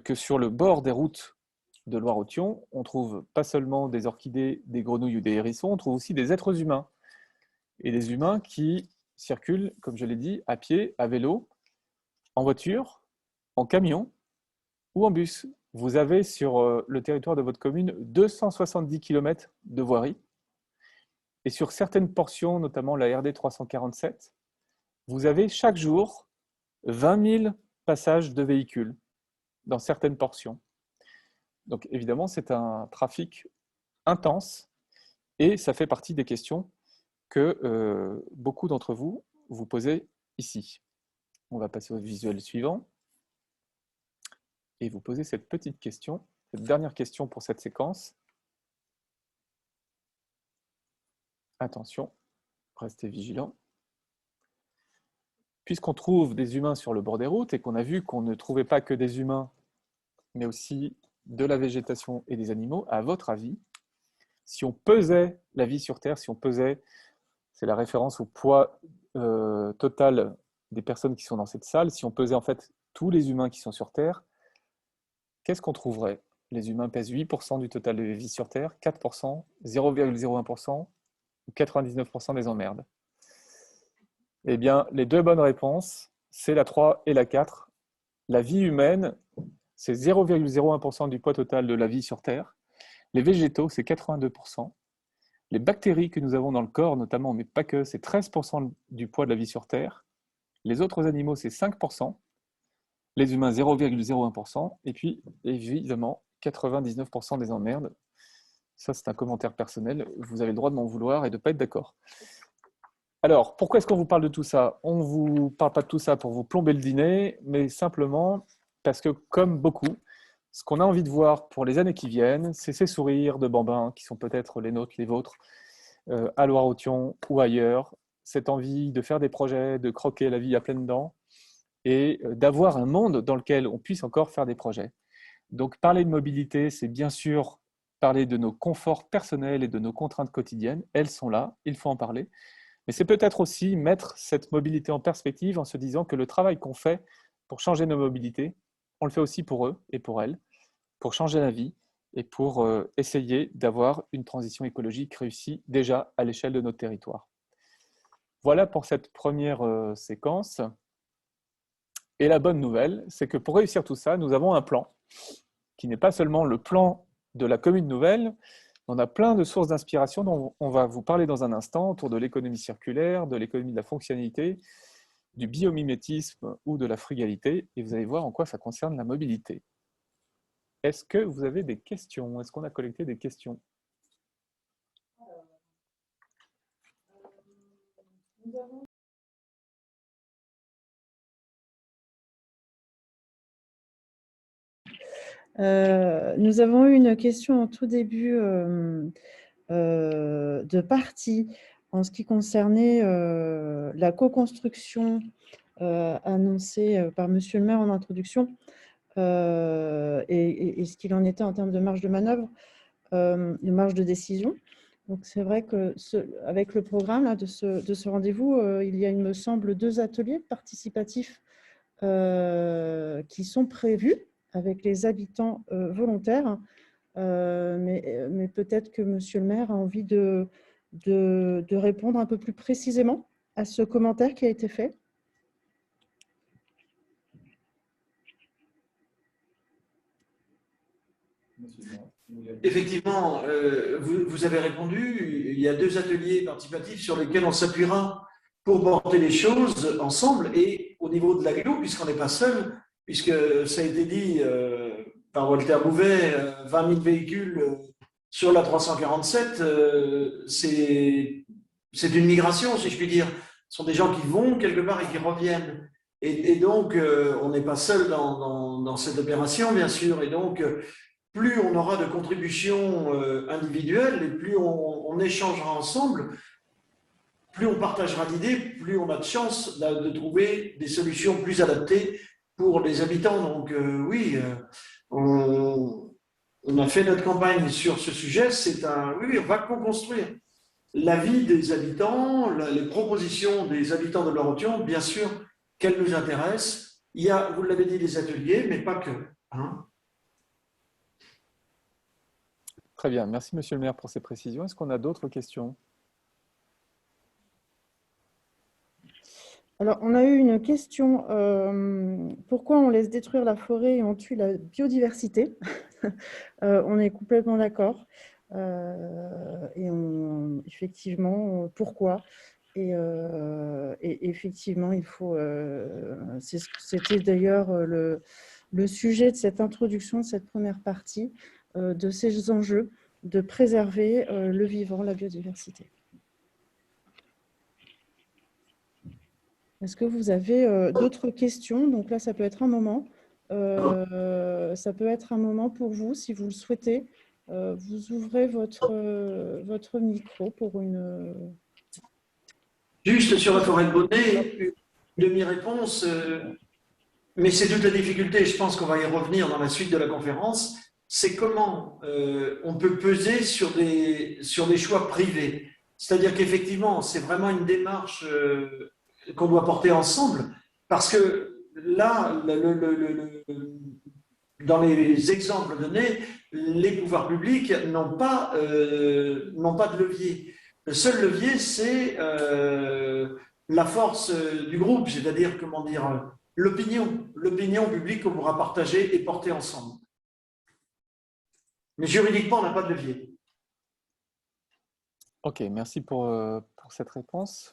que sur le bord des routes de Loire-Othion, on trouve pas seulement des orchidées, des grenouilles ou des hérissons, on trouve aussi des êtres humains. Et des humains qui circulent, comme je l'ai dit, à pied, à vélo, en voiture, en camion ou en bus. Vous avez sur le territoire de votre commune 270 km de voirie. Et sur certaines portions, notamment la RD 347, vous avez chaque jour 20 000 passages de véhicules dans certaines portions. Donc évidemment, c'est un trafic intense et ça fait partie des questions que beaucoup d'entre vous vous posez ici. On va passer au visuel suivant et vous posez cette petite question, cette dernière question pour cette séquence. Attention, restez vigilants. Puisqu'on trouve des humains sur le bord des routes et qu'on a vu qu'on ne trouvait pas que des humains, mais aussi de la végétation et des animaux, à votre avis, si on pesait la vie sur Terre, si on pesait, c'est la référence au poids total des personnes qui sont dans cette salle, si on pesait en fait tous les humains qui sont sur Terre, qu'est-ce qu'on trouverait? Les humains pèsent 8% du total de la vie sur Terre, 4%, 0,01% ou 99% des emmerdes. Eh bien, les deux bonnes réponses, c'est la 3 et la 4. La vie humaine, c'est 0,01% du poids total de la vie sur Terre. Les végétaux, c'est 82%. Les bactéries que nous avons dans le corps, notamment, mais pas que, c'est 13% du poids de la vie sur Terre. Les autres animaux, c'est 5%. Les humains, 0,01%. Et puis, évidemment, 99% des emmerdes. Ça, c'est un commentaire personnel. Vous avez le droit de m'en vouloir et de ne pas être d'accord. Alors, pourquoi est-ce qu'on vous parle de tout ça? On ne vous parle pas de tout ça pour vous plomber le dîner, mais simplement parce que, comme beaucoup, ce qu'on a envie de voir pour les années qui viennent, c'est ces sourires de bambins qui sont peut-être les nôtres, les vôtres, à Loire-Othion ou ailleurs, cette envie de faire des projets, de croquer la vie à pleines dents et d'avoir un monde dans lequel on puisse encore faire des projets. Donc, parler de mobilité, c'est bien sûr parler de nos conforts personnels et de nos contraintes quotidiennes. Elles sont là, il faut en parler. Mais c'est peut-être aussi mettre cette mobilité en perspective en se disant que le travail qu'on fait pour changer nos mobilités, on le fait aussi pour eux et pour elles, pour changer la vie et pour essayer d'avoir une transition écologique réussie déjà à l'échelle de notre territoire. Voilà pour cette première séquence. Et la bonne nouvelle, c'est que pour réussir tout ça, nous avons un plan qui n'est pas seulement le plan de la commune nouvelle. On a plein de sources d'inspiration dont on va vous parler dans un instant autour de l'économie circulaire, de l'économie de la fonctionnalité, du biomimétisme ou de la frugalité. Et vous allez voir en quoi ça concerne la mobilité. Est-ce que vous avez des questions? Est-ce qu'on a collecté des questions? Nous avons eu une question en tout début de partie en ce qui concernait la co-construction annoncée par Monsieur le maire en introduction et ce qu'il en était en termes de marge de manœuvre, de marge de décision. Donc c'est vrai que avec le programme là, de ce rendez-vous, il y a, il me semble, 2 ateliers participatifs qui sont prévus avec les habitants volontaires, mais peut-être que Monsieur le maire a envie de répondre un peu plus précisément à ce commentaire qui a été fait. Effectivement, vous avez répondu, il y a 2 ateliers participatifs sur lesquels on s'appuiera pour porter les choses ensemble et au niveau de l'agglo, puisqu'on n'est pas seul, puisque ça a été dit par Walter Bouvet, 20 000 véhicules sur la 347, c'est une migration, si je puis dire. Ce sont des gens qui vont quelque part et qui reviennent. Et donc, on n'est pas seul dans cette opération, bien sûr. Et donc, plus on aura de contributions individuelles et plus on échangera ensemble, plus on partagera d'idées, plus on a de chances de trouver des solutions plus adaptées pour les habitants. Donc oui, on a fait notre campagne sur ce sujet. Oui, on va co-construire la vie des habitants, les propositions des habitants de Loire-Othion, bien sûr qu'elles nous intéressent. Il y a, vous l'avez dit, des ateliers, mais pas que. Hein. Très bien, merci Monsieur le maire pour ces précisions. Est-ce qu'on a d'autres questions? Alors, on a eu une question, pourquoi on laisse détruire la forêt et on tue la biodiversité? On est complètement d'accord. Et effectivement, pourquoi? Et effectivement, il faut. C'était d'ailleurs le sujet de cette introduction, de cette première partie, de ces enjeux de préserver le vivant, la biodiversité. Est-ce que vous avez d'autres questions? Donc là, ça peut être un moment. Ça peut être un moment pour vous, si vous le souhaitez. Vous ouvrez votre micro pour une... Juste sur la forêt de Bonnet, une demi-réponse, mais c'est toute la difficulté, je pense qu'on va y revenir dans la suite de la conférence, c'est comment on peut peser sur des choix privés. C'est-à-dire qu'effectivement, c'est vraiment une démarche qu'on doit porter ensemble, parce que là, dans les exemples donnés, les pouvoirs publics n'ont pas de levier. Le seul levier, c'est la force du groupe, c'est-à-dire, comment dire, l'opinion publique qu'on pourra partager et porter ensemble. Mais juridiquement, on n'a pas de levier. Ok, merci pour cette réponse.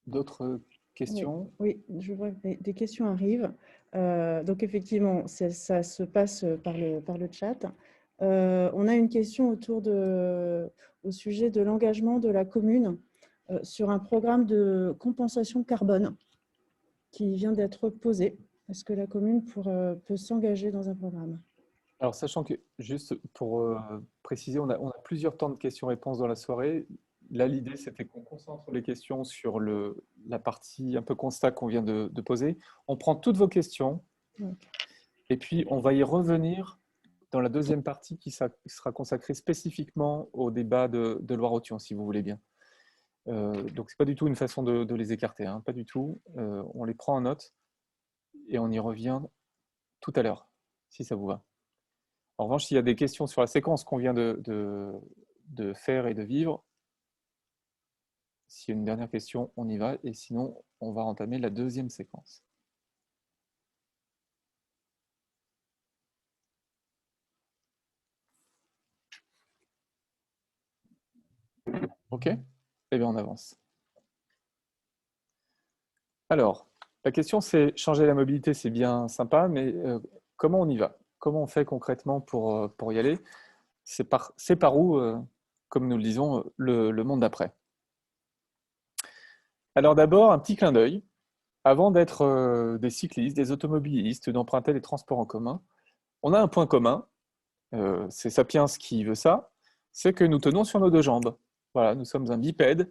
D'autres Oui, questions? oui, je vois que des questions arrivent. Donc effectivement, ça se passe par le chat. On a une question au sujet de l'engagement de la commune sur un programme de compensation carbone qui vient d'être posé. Est-ce que la commune peut s'engager dans un programme? Alors, sachant que, juste pour préciser, on a plusieurs temps de questions-réponses dans la soirée. Là, l'idée, c'était qu'on concentre les questions sur la partie un peu constat qu'on vient de poser. On prend toutes vos questions Ok. et puis on va y revenir dans la deuxième partie qui sera consacrée spécifiquement au débat de Loire-Othion, si vous voulez bien. Donc, ce n'est pas du tout une façon de les écarter, hein, pas du tout. On les prend en note et on y revient tout à l'heure, si ça vous va. En revanche, s'il y a des questions sur la séquence qu'on vient de faire et de vivre, s'il y a une dernière question, on y va. Et sinon, on va entamer la deuxième séquence. OK? Eh bien, on avance. Alors, la question, c'est changer la mobilité, c'est bien sympa, mais comment on y va? Comment on fait concrètement pour y aller? C'est par où, comme nous le disons, le monde d'après? Alors d'abord, un petit clin d'œil. Avant d'être des cyclistes, des automobilistes, d'emprunter les transports en commun, on a un point commun, c'est Sapiens qui veut ça, c'est que nous tenons sur nos deux jambes. Voilà, nous sommes un bipède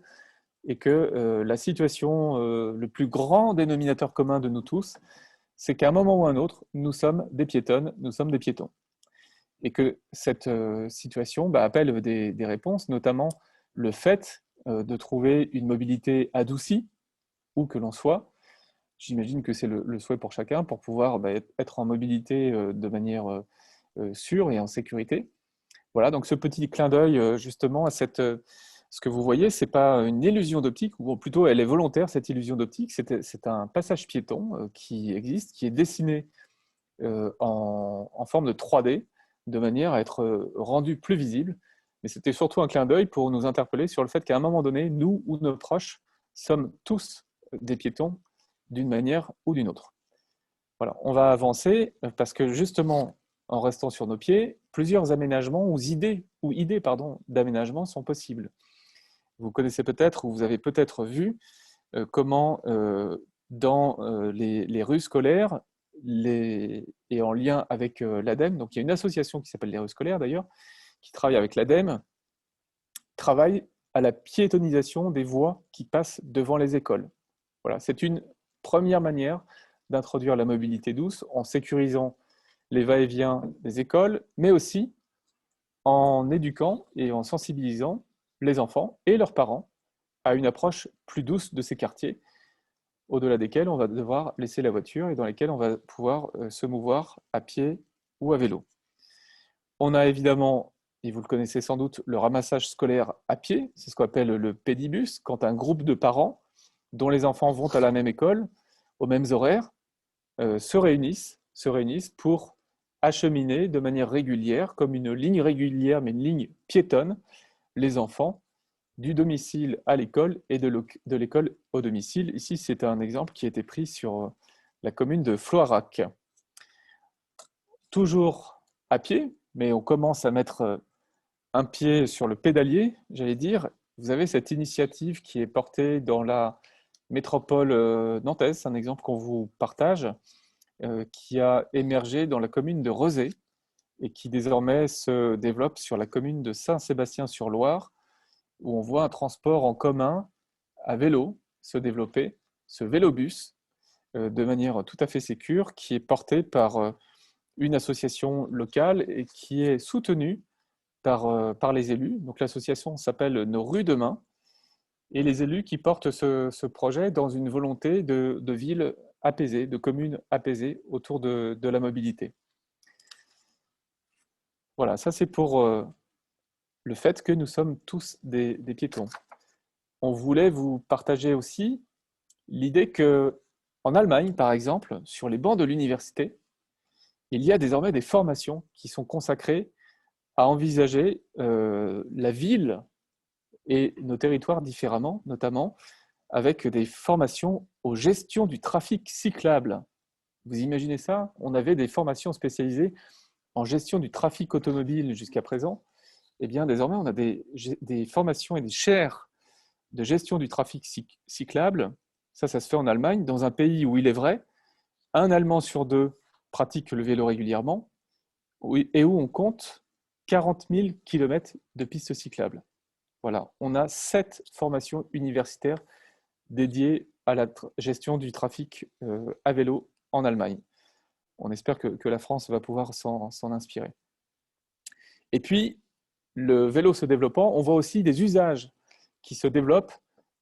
et que la situation, le plus grand dénominateur commun de nous tous, c'est qu'à un moment ou à un autre, nous sommes des piétonnes, nous sommes des piétons. Et que cette situation appelle des réponses, notamment le fait de trouver une mobilité adoucie, où que l'on soit. J'imagine que c'est le souhait pour chacun, pour pouvoir être en mobilité de manière sûre et en sécurité. Voilà, donc ce petit clin d'œil justement à ce que vous voyez, c'est pas une illusion d'optique, ou plutôt elle est volontaire, cette illusion d'optique. C'est un passage piéton qui existe, qui est dessiné en forme de 3D, de manière à être rendu plus visible. Mais c'était surtout un clin d'œil pour nous interpeller sur le fait qu'à un moment donné, nous ou nos proches sommes tous des piétons d'une manière ou d'une autre. Voilà, on va avancer parce que justement, en restant sur nos pieds, plusieurs aménagements ou idées d'aménagement sont possibles. Vous connaissez peut-être ou vous avez peut-être vu comment dans les rues scolaires et en lien avec l'ADEME, donc il y a une association qui s'appelle les rues scolaires d'ailleurs, qui travaille avec l'ADEME, travaille à la piétonisation des voies qui passent devant les écoles. Voilà, c'est une première manière d'introduire la mobilité douce en sécurisant les va-et-vient des écoles, mais aussi en éduquant et en sensibilisant les enfants et leurs parents à une approche plus douce de ces quartiers, au-delà desquels on va devoir laisser la voiture et dans lesquels on va pouvoir se mouvoir à pied ou à vélo. On a évidemment, et vous le connaissez sans doute, le ramassage scolaire à pied, c'est ce qu'on appelle le pédibus, quand un groupe de parents dont les enfants vont à la même école, aux mêmes horaires, se réunissent pour acheminer de manière régulière, comme une ligne régulière, mais une ligne piétonne, les enfants du domicile à l'école et de l'école au domicile. Ici, c'est un exemple qui a été pris sur la commune de Floirac. Toujours à pied, mais on commence à mettre un pied sur le pédalier, j'allais dire. Vous avez cette initiative qui est portée dans la métropole nantaise, c'est un exemple qu'on vous partage, qui a émergé dans la commune de Rezé et qui désormais se développe sur la commune de Saint-Sébastien-sur-Loire, où on voit un transport en commun à vélo se développer, ce vélobus, de manière tout à fait sécure, qui est porté par une association locale et qui est soutenue par les élus. Donc l'association s'appelle Nos rues demain, et les élus qui portent ce projet dans une volonté de ville apaisée, de communes apaisées autour de la mobilité. Voilà, ça c'est pour le fait que nous sommes tous des piétons. On voulait vous partager aussi l'idée que, en Allemagne, par exemple, sur les bancs de l'université, il y a désormais des formations qui sont consacrées à envisager la ville et nos territoires différemment, notamment avec des formations aux gestions du trafic cyclable. Vous imaginez ça? On avait des formations spécialisées en gestion du trafic automobile jusqu'à présent. Eh bien, désormais, on a des formations et des chaires de gestion du trafic cyclable. Ça se fait en Allemagne, dans un pays où, il est vrai, un Allemand sur deux pratique le vélo régulièrement et où on compte 40 000 km de pistes cyclables. Voilà, on a 7 formations universitaires dédiées à la gestion du trafic à vélo en Allemagne. On espère que la France va pouvoir s'en inspirer. Et puis, le vélo se développant, on voit aussi des usages qui se développent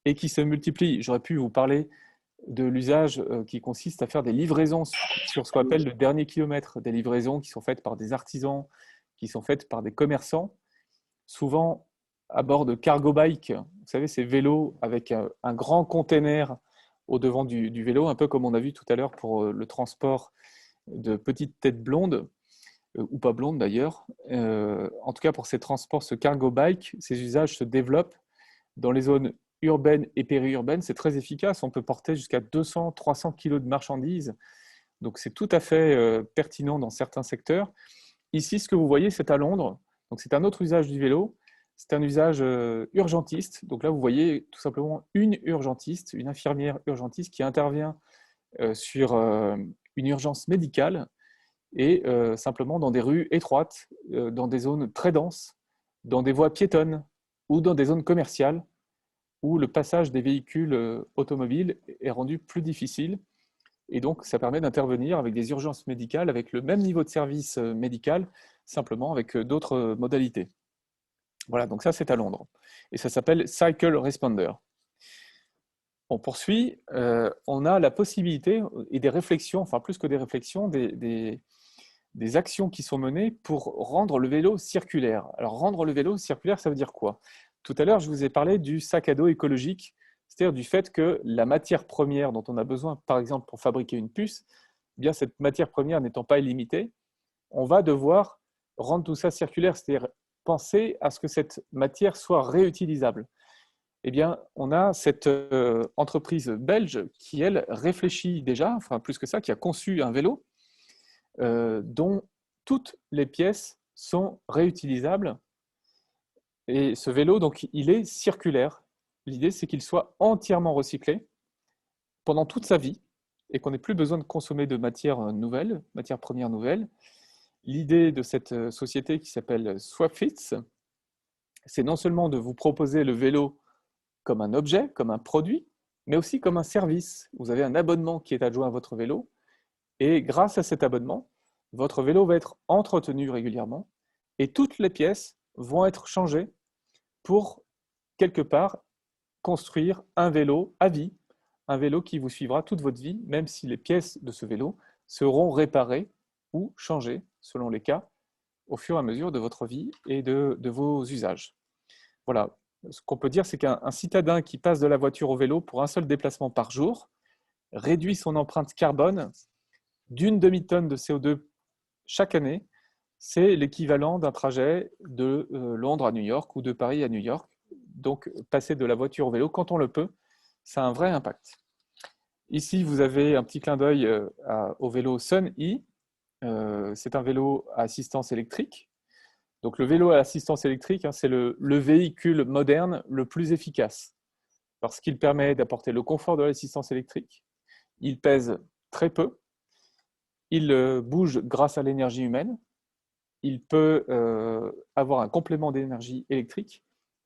et qui se multiplient. J'aurais pu vous parler de l'usage qui consiste à faire des livraisons sur ce qu'on appelle le dernier kilomètre, des livraisons qui sont faites par des artisans, qui sont faites par des commerçants, souvent à bord de cargo bike. Vous savez, ces vélos avec un grand container au devant du vélo, un peu comme on a vu tout à l'heure pour le transport de petites têtes blondes, ou pas blondes d'ailleurs. En tout cas, pour ces transports, ce cargo bike, ces usages se développent dans les zones urbaines et périurbaines. C'est très efficace. On peut porter jusqu'à 200-300 kg de marchandises. Donc, c'est tout à fait pertinent dans certains secteurs. Ici, ce que vous voyez, c'est à Londres. Donc, c'est un autre usage du vélo. C'est un usage urgentiste. Donc là, vous voyez tout simplement une urgentiste, une infirmière urgentiste qui intervient sur une urgence médicale et simplement dans des rues étroites, dans des zones très denses, dans des voies piétonnes ou dans des zones commerciales où le passage des véhicules automobiles est rendu plus difficile. Et donc, ça permet d'intervenir avec des urgences médicales, avec le même niveau de service médical, simplement avec d'autres modalités. Voilà, donc ça, c'est à Londres. Et ça s'appelle Cycle Responder. On poursuit. On a la possibilité et des réflexions, enfin plus que des réflexions, des actions qui sont menées pour rendre le vélo circulaire. Alors, rendre le vélo circulaire, ça veut dire quoi? Tout à l'heure, je vous ai parlé du sac à dos écologique, c'est-à-dire du fait que la matière première dont on a besoin, par exemple, pour fabriquer une puce, eh bien, cette matière première n'étant pas illimitée, on va devoir rendre tout ça circulaire, c'est-à-dire penser à ce que cette matière soit réutilisable. Eh bien, on a cette entreprise belge qui, elle, réfléchit déjà, enfin plus que ça, qui a conçu un vélo dont toutes les pièces sont réutilisables. Et ce vélo, donc, il est circulaire. L'idée, c'est qu'il soit entièrement recyclé pendant toute sa vie et qu'on n'ait plus besoin de consommer de matières nouvelles, matières premières nouvelles. L'idée de cette société qui s'appelle Swapfits, c'est non seulement de vous proposer le vélo comme un objet, comme un produit, mais aussi comme un service. Vous avez un abonnement qui est adjoint à votre vélo et grâce à cet abonnement, votre vélo va être entretenu régulièrement et toutes les pièces vont être changées pour, quelque part, construire un vélo à vie, un vélo qui vous suivra toute votre vie, même si les pièces de ce vélo seront réparées ou changées, selon les cas, au fur et à mesure de votre vie et de vos usages. Voilà. Ce qu'on peut dire, c'est qu'un citadin qui passe de la voiture au vélo pour un seul déplacement par jour réduit son empreinte carbone d'une demi-tonne de CO2 chaque année. C'est l'équivalent d'un trajet de Londres à New York ou de Paris à New York. Donc, passer de la voiture au vélo, quand on le peut, ça a un vrai impact. Ici, vous avez un petit clin d'œil au vélo Sun-E. C'est un vélo à assistance électrique. Donc, le vélo à assistance électrique, c'est le véhicule moderne le plus efficace parce qu'il permet d'apporter le confort de l'assistance électrique. Il pèse très peu. Il bouge grâce à l'énergie humaine. Il peut avoir un complément d'énergie électrique.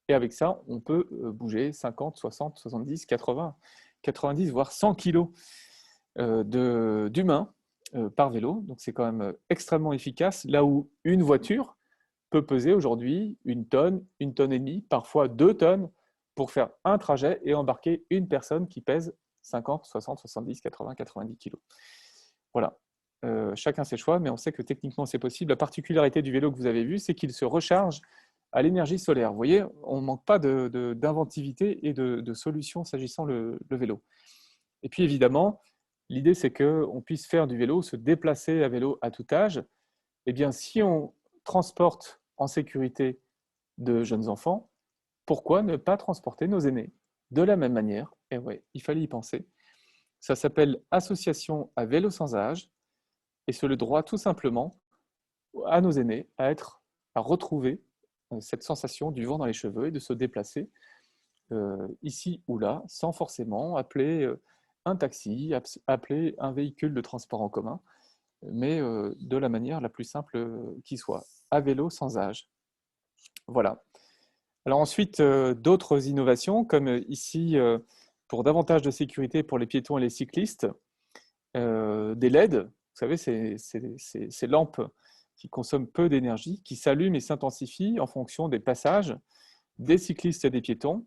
Et avec ça, on peut bouger 50, 60, 70, 80, 90, voire 100 kilos d'humains par vélo. Donc, c'est quand même extrêmement efficace. Là où une voiture peut peser aujourd'hui 1 tonne, 1 tonne et demie, parfois 2 tonnes pour faire un trajet et embarquer une personne qui pèse 50, 60, 70, 80, 90 kilos. Voilà. Chacun ses choix, mais on sait que techniquement c'est possible. La particularité du vélo que vous avez vu, c'est qu'il se recharge à l'énergie solaire. Vous voyez, on ne manque pas d'inventivité et de solutions s'agissant le vélo. Et puis évidemment, l'idée c'est qu'on puisse faire du vélo, se déplacer à vélo à tout âge. Eh bien, si on transporte en sécurité de jeunes enfants, pourquoi ne pas transporter nos aînés de la même manière? Et ouais, il fallait y penser. Ça s'appelle Association à vélo sans âge, et c'est le droit tout simplement à nos aînés à retrouver cette sensation du vent dans les cheveux et de se déplacer ici ou là, sans forcément appeler un taxi, appeler un véhicule de transport en commun, mais de la manière la plus simple qui soit, à vélo sans âge. Voilà. Alors ensuite, d'autres innovations, comme ici, pour davantage de sécurité pour les piétons et les cyclistes, des LED, vous savez, ces lampes qui consomment peu d'énergie, qui s'allument et s'intensifient en fonction des passages des cyclistes et des piétons.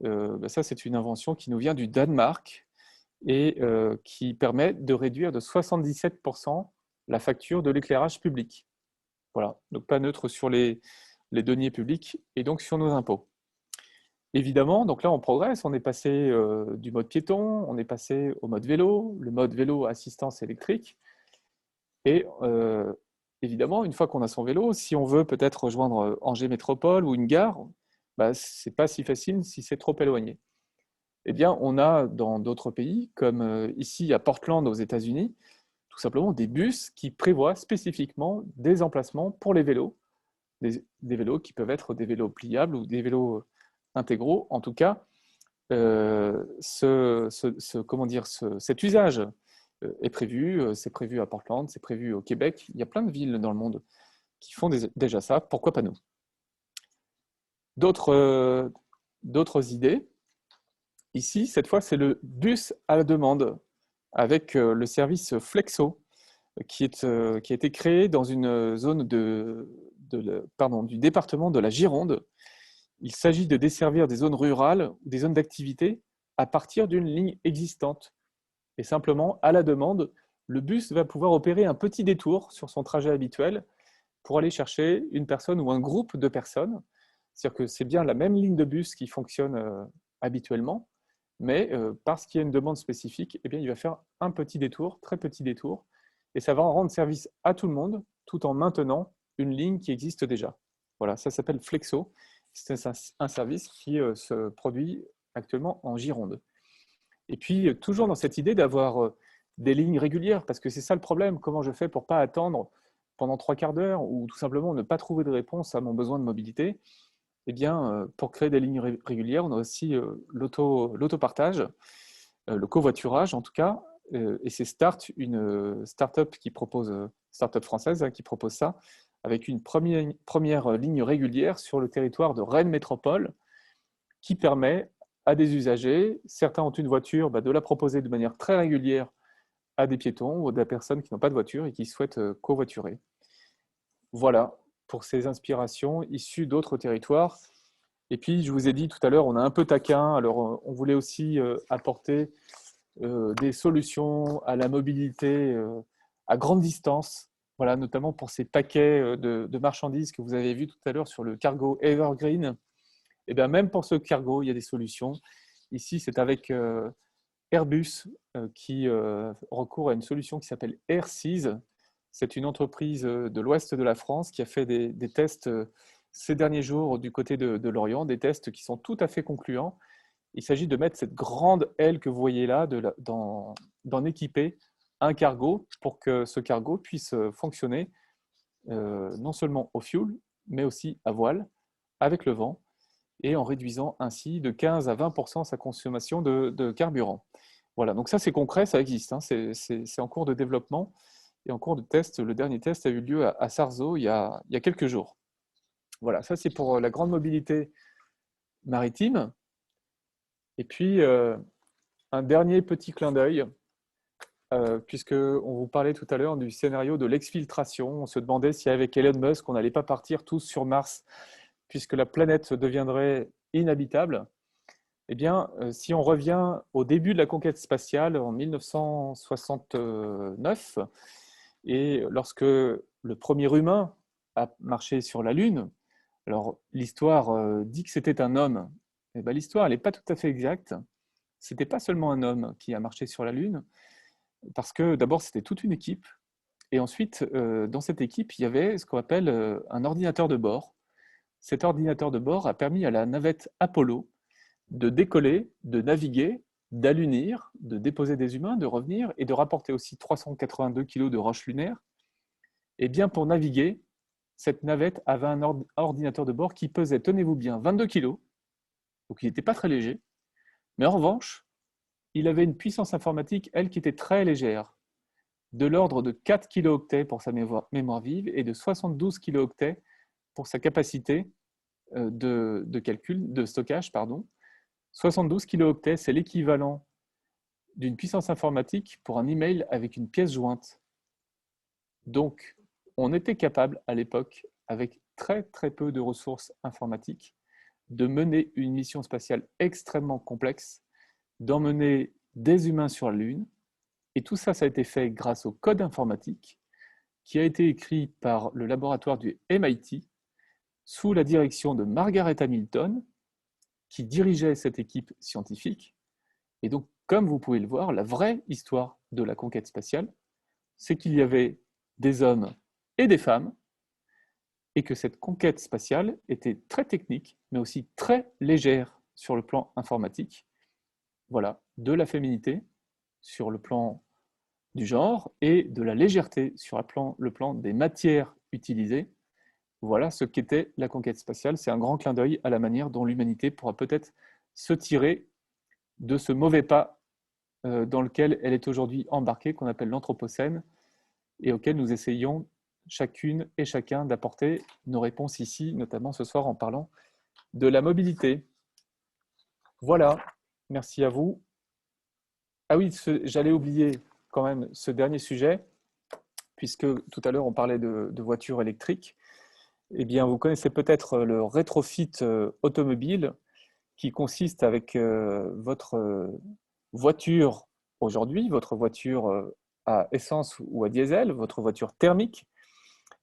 Ça, c'est une invention qui nous vient du Danemark et qui permet de réduire de 77% la facture de l'éclairage public. Voilà, donc pas neutre sur les deniers publics et donc sur nos impôts. Évidemment, donc là on progresse, on est passé du mode piéton, on est passé au mode vélo, le mode vélo assistance électrique. Et évidemment, une fois qu'on a son vélo, si on veut peut-être rejoindre Angers Métropole ou une gare, bah, c'est pas si facile si c'est trop éloigné. Eh bien, on a dans d'autres pays, comme ici à Portland aux États-Unis, tout simplement des bus qui prévoient spécifiquement des emplacements pour les vélos, des vélos qui peuvent être des vélos pliables ou des vélos intégraux. En tout cas, cet usage est prévu, c'est prévu à Portland, c'est prévu au Québec. Il y a plein de villes dans le monde qui font déjà ça, pourquoi pas nous? D'autres idées. Ici, cette fois, c'est le bus à la demande avec le service Flexo qui a été créé dans une zone du département de la Gironde. Il s'agit de desservir des zones rurales ou des zones d'activité à partir d'une ligne existante. Et simplement, à la demande, le bus va pouvoir opérer un petit détour sur son trajet habituel pour aller chercher une personne ou un groupe de personnes. C'est-à-dire que c'est bien la même ligne de bus qui fonctionne habituellement, mais parce qu'il y a une demande spécifique, eh bien, il va faire un petit détour, très petit détour, et ça va en rendre service à tout le monde, tout en maintenant une ligne qui existe déjà. Voilà, ça s'appelle Flexo. C'est un service qui se produit actuellement en Gironde. Et puis, toujours dans cette idée d'avoir des lignes régulières, parce que c'est ça le problème, comment je fais pour ne pas attendre pendant 3/4 d'heure ou tout simplement ne pas trouver de réponse à mon besoin de mobilité. Eh bien, pour créer des lignes régulières, on a aussi l'autopartage, le covoiturage en tout cas, et c'est Start, une start-up start-up française qui propose ça, avec une première ligne régulière sur le territoire de Rennes Métropole, qui permet à des usagers, certains ont une voiture, de la proposer de manière très régulière à des piétons ou à des personnes qui n'ont pas de voiture et qui souhaitent covoiturer. Voilà pour ces inspirations issues d'autres territoires. Et puis, je vous ai dit tout à l'heure, on a un peu taquin, alors on voulait aussi apporter des solutions à la mobilité à grande distance, voilà, notamment pour ces paquets de marchandises que vous avez vus tout à l'heure sur le cargo Evergreen. Et bien, même pour ce cargo, il y a des solutions. Ici, c'est avec Airbus qui recourt à une solution qui s'appelle Airseas. C'est une entreprise de l'ouest de la France qui a fait des tests ces derniers jours du côté de Lorient, des tests qui sont tout à fait concluants. Il s'agit de mettre cette grande aile que vous voyez là, d'en équiper un cargo pour que ce cargo puisse fonctionner non seulement au fioul, mais aussi à voile, avec le vent, et en réduisant ainsi de 15 à 20% sa consommation de carburant. Voilà, donc ça c'est concret, ça existe, hein, c'est en cours de développement et en cours de test. Le dernier test a eu lieu à Sarzeau il y a quelques jours. Voilà, ça c'est pour la grande mobilité maritime. Et puis, un dernier petit clin d'œil, puisqu'on vous parlait tout à l'heure du scénario de l'exfiltration. On se demandait si avec Elon Musk, on n'allait pas partir tous sur Mars, puisque la planète deviendrait inhabitable. Eh bien, si on revient au début de la conquête spatiale en 1969, et lorsque le premier humain a marché sur la Lune, alors l'histoire dit que c'était un homme. Eh bien, l'histoire n'est pas tout à fait exacte. Ce n'était pas seulement un homme qui a marché sur la Lune, parce que d'abord c'était toute une équipe. Et ensuite, dans cette équipe, il y avait ce qu'on appelle un ordinateur de bord. Cet ordinateur de bord a permis à la navette Apollo de décoller, de naviguer, d'allunir, de déposer des humains, de revenir et de rapporter aussi 382 kg de roches lunaires. Et bien pour naviguer, cette navette avait un ordinateur de bord qui pesait, tenez-vous bien, 22 kg, donc il n'était pas très léger, mais en revanche, il avait une puissance informatique, elle, qui était très légère, de l'ordre de 4 kilooctets pour sa mémoire vive et de 72 kilooctets pour sa capacité de calcul, de stockage, pardon. 72 kilooctets, c'est l'équivalent d'une puissance informatique pour un email avec une pièce jointe. Donc, on était capable à l'époque, avec très très peu de ressources informatiques, de mener une mission spatiale extrêmement complexe, d'emmener des humains sur la Lune. Et tout ça, ça a été fait grâce au code informatique qui a été écrit par le laboratoire du MIT sous la direction de Margaret Hamilton, qui dirigeait cette équipe scientifique. Et donc, comme vous pouvez le voir, la vraie histoire de la conquête spatiale, c'est qu'il y avait des hommes et des femmes, et que cette conquête spatiale était très technique, mais aussi très légère sur le plan informatique. Voilà, de la féminité sur le plan du genre et de la légèreté sur le plan des matières utilisées. Voilà ce qu'était la conquête spatiale. C'est un grand clin d'œil à la manière dont l'humanité pourra peut-être se tirer de ce mauvais pas dans lequel elle est aujourd'hui embarquée, qu'on appelle l'Anthropocène, et auquel nous essayons chacune et chacun d'apporter nos réponses ici, notamment ce soir en parlant de la mobilité. Voilà, merci à vous. Ah oui, j'allais oublier quand même ce dernier sujet, puisque tout à l'heure on parlait de voitures électriques. Eh bien, vous connaissez peut-être le rétrofit automobile qui consiste avec votre voiture aujourd'hui, votre voiture à essence ou à diesel, votre voiture thermique,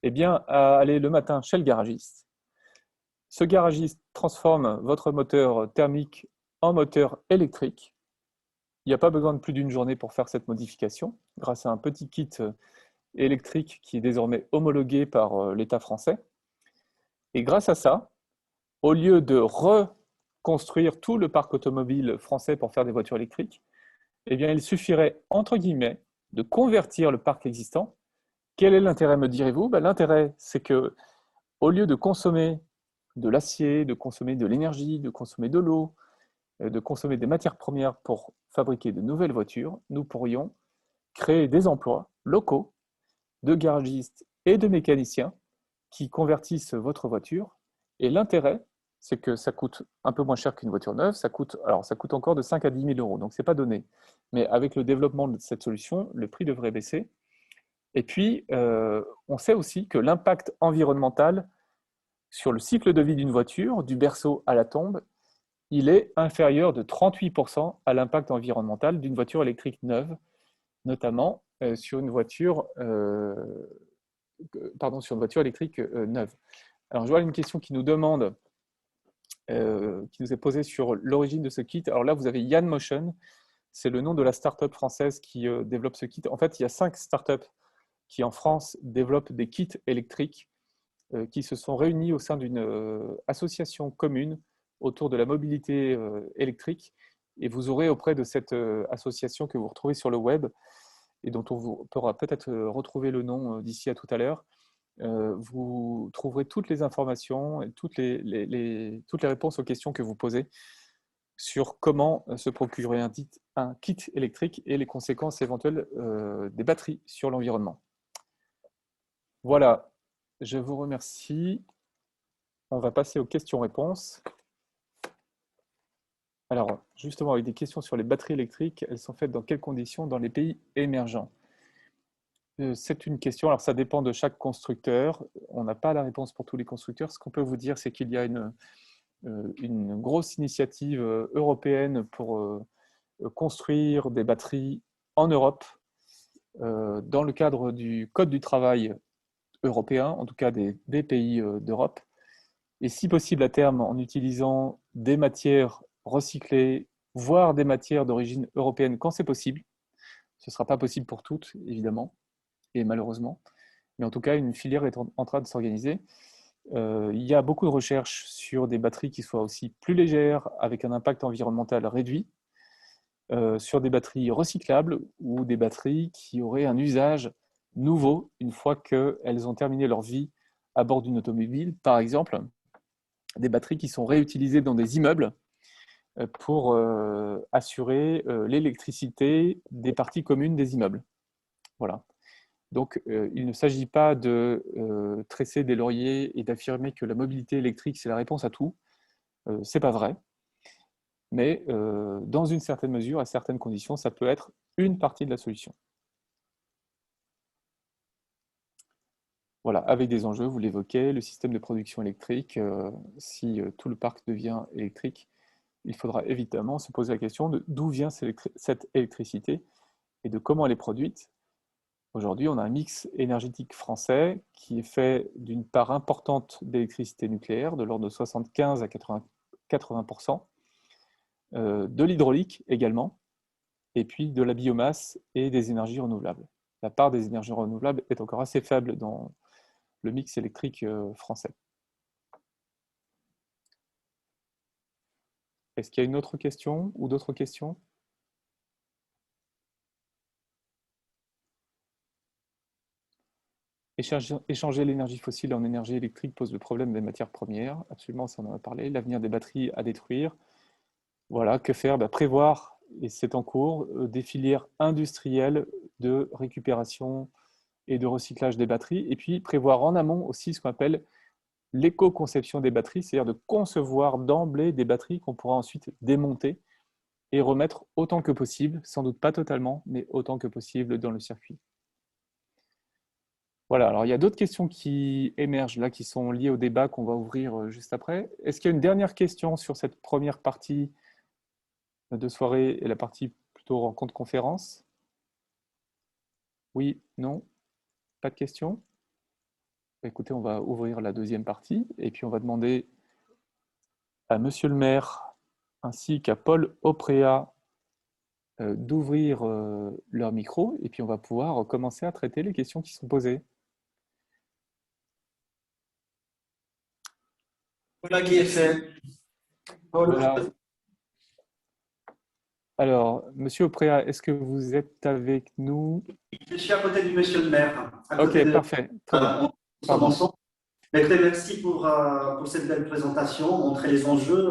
eh bien, à aller le matin chez le garagiste. Ce garagiste transforme votre moteur thermique en moteur électrique. Il n'y a pas besoin de plus d'une journée pour faire cette modification, grâce à un petit kit électrique qui est désormais homologué par l'État français. Et grâce à ça, au lieu de reconstruire tout le parc automobile français pour faire des voitures électriques, eh bien, il suffirait, entre guillemets, de convertir le parc existant. Quel est l'intérêt, me direz-vous? L'intérêt, c'est que, au lieu de consommer de l'acier, de consommer de l'énergie, de consommer de l'eau, de consommer des matières premières pour fabriquer de nouvelles voitures, nous pourrions créer des emplois locaux de garagistes et de mécaniciens qui convertissent votre voiture. Et l'intérêt, c'est que ça coûte un peu moins cher qu'une voiture neuve. Ça coûte encore de 5 à 10 000 euros, donc ce n'est pas donné. Mais avec le développement de cette solution, le prix devrait baisser. Et puis, on sait aussi que l'impact environnemental sur le cycle de vie d'une voiture, du berceau à la tombe, il est inférieur de 38% à l'impact environnemental d'une voiture électrique neuve, notamment sur une voiture électrique neuve. Alors, je vois une question qui nous demande, qui nous est posée sur l'origine de ce kit. Alors là, vous avez Yann Motion, c'est le nom de la start-up française qui développe ce kit. En fait, il y a 5 start-up qui, en France, développent des kits électriques qui se sont réunis au sein d'une association commune autour de la mobilité électrique. Et vous aurez auprès de cette association que vous retrouvez sur le web et dont on vous pourra peut-être retrouver le nom d'ici à tout à l'heure, vous trouverez toutes les informations et toutes les réponses aux questions que vous posez sur comment se procurer un kit électrique et les conséquences éventuelles des batteries sur l'environnement. Voilà, je vous remercie. On va passer aux questions-réponses. Alors, justement, avec des questions sur les batteries électriques, elles sont faites dans quelles conditions dans les pays émergents? C'est une question, alors ça dépend de chaque constructeur. On n'a pas la réponse pour tous les constructeurs. Ce qu'on peut vous dire, c'est qu'il y a une grosse initiative européenne pour construire des batteries en Europe dans le cadre du Code du travail européen, en tout cas des pays d'Europe, et si possible à terme en utilisant des matières recyclées, voire des matières d'origine européenne quand c'est possible. Ce ne sera pas possible pour toutes, évidemment. et malheureusement. Mais en tout cas, une filière est en train de s'organiser. Il y a beaucoup de recherches sur des batteries qui soient aussi plus légères, avec un impact environnemental réduit, sur des batteries recyclables ou des batteries qui auraient un usage nouveau une fois qu'elles ont terminé leur vie à bord d'une automobile. Par exemple, des batteries qui sont réutilisées dans des immeubles pour assurer l'électricité des parties communes des immeubles. Voilà. Donc, il ne s'agit pas de tresser des lauriers et d'affirmer que la mobilité électrique, c'est la réponse à tout. Ce n'est pas vrai. Mais dans une certaine mesure, à certaines conditions, ça peut être une partie de la solution. Voilà, avec des enjeux, vous l'évoquez, le système de production électrique, si tout le parc devient électrique, il faudra évidemment se poser la question de d'où vient cette électricité et de comment elle est produite. Aujourd'hui, on a un mix énergétique français qui est fait d'une part importante d'électricité nucléaire, de l'ordre de 75 à 80%, de l'hydraulique également, et puis de la biomasse et des énergies renouvelables. La part des énergies renouvelables est encore assez faible dans le mix électrique français. Est-ce qu'il y a une autre question ou d'autres questions? Échanger l'énergie fossile en énergie électrique pose le problème des matières premières. Absolument, ça on en a parlé. L'avenir des batteries à détruire. Voilà, que faire? Prévoir, et c'est en cours, des filières industrielles de récupération et de recyclage des batteries. Et puis prévoir en amont aussi ce qu'on appelle l'éco-conception des batteries, c'est-à-dire de concevoir d'emblée des batteries qu'on pourra ensuite démonter et remettre autant que possible, sans doute pas totalement, mais autant que possible dans le circuit. Voilà, alors il y a d'autres questions qui émergent là, qui sont liées au débat qu'on va ouvrir juste après. Est-ce qu'il y a une dernière question sur cette première partie de soirée et la partie plutôt rencontre-conférence? Oui, non? Pas de questions? Écoutez, on va ouvrir la deuxième partie et puis on va demander à Monsieur le maire ainsi qu'à Paul Oprea d'ouvrir leur micro et puis on va pouvoir commencer à traiter les questions qui sont posées. Voilà qui est fait. Paul. Voilà. Alors, Monsieur Oprea, est-ce que vous êtes avec nous? Je suis à côté du monsieur le maire. Ok, parfait. Très bien. Pardon. Merci pour cette belle présentation, montrer les enjeux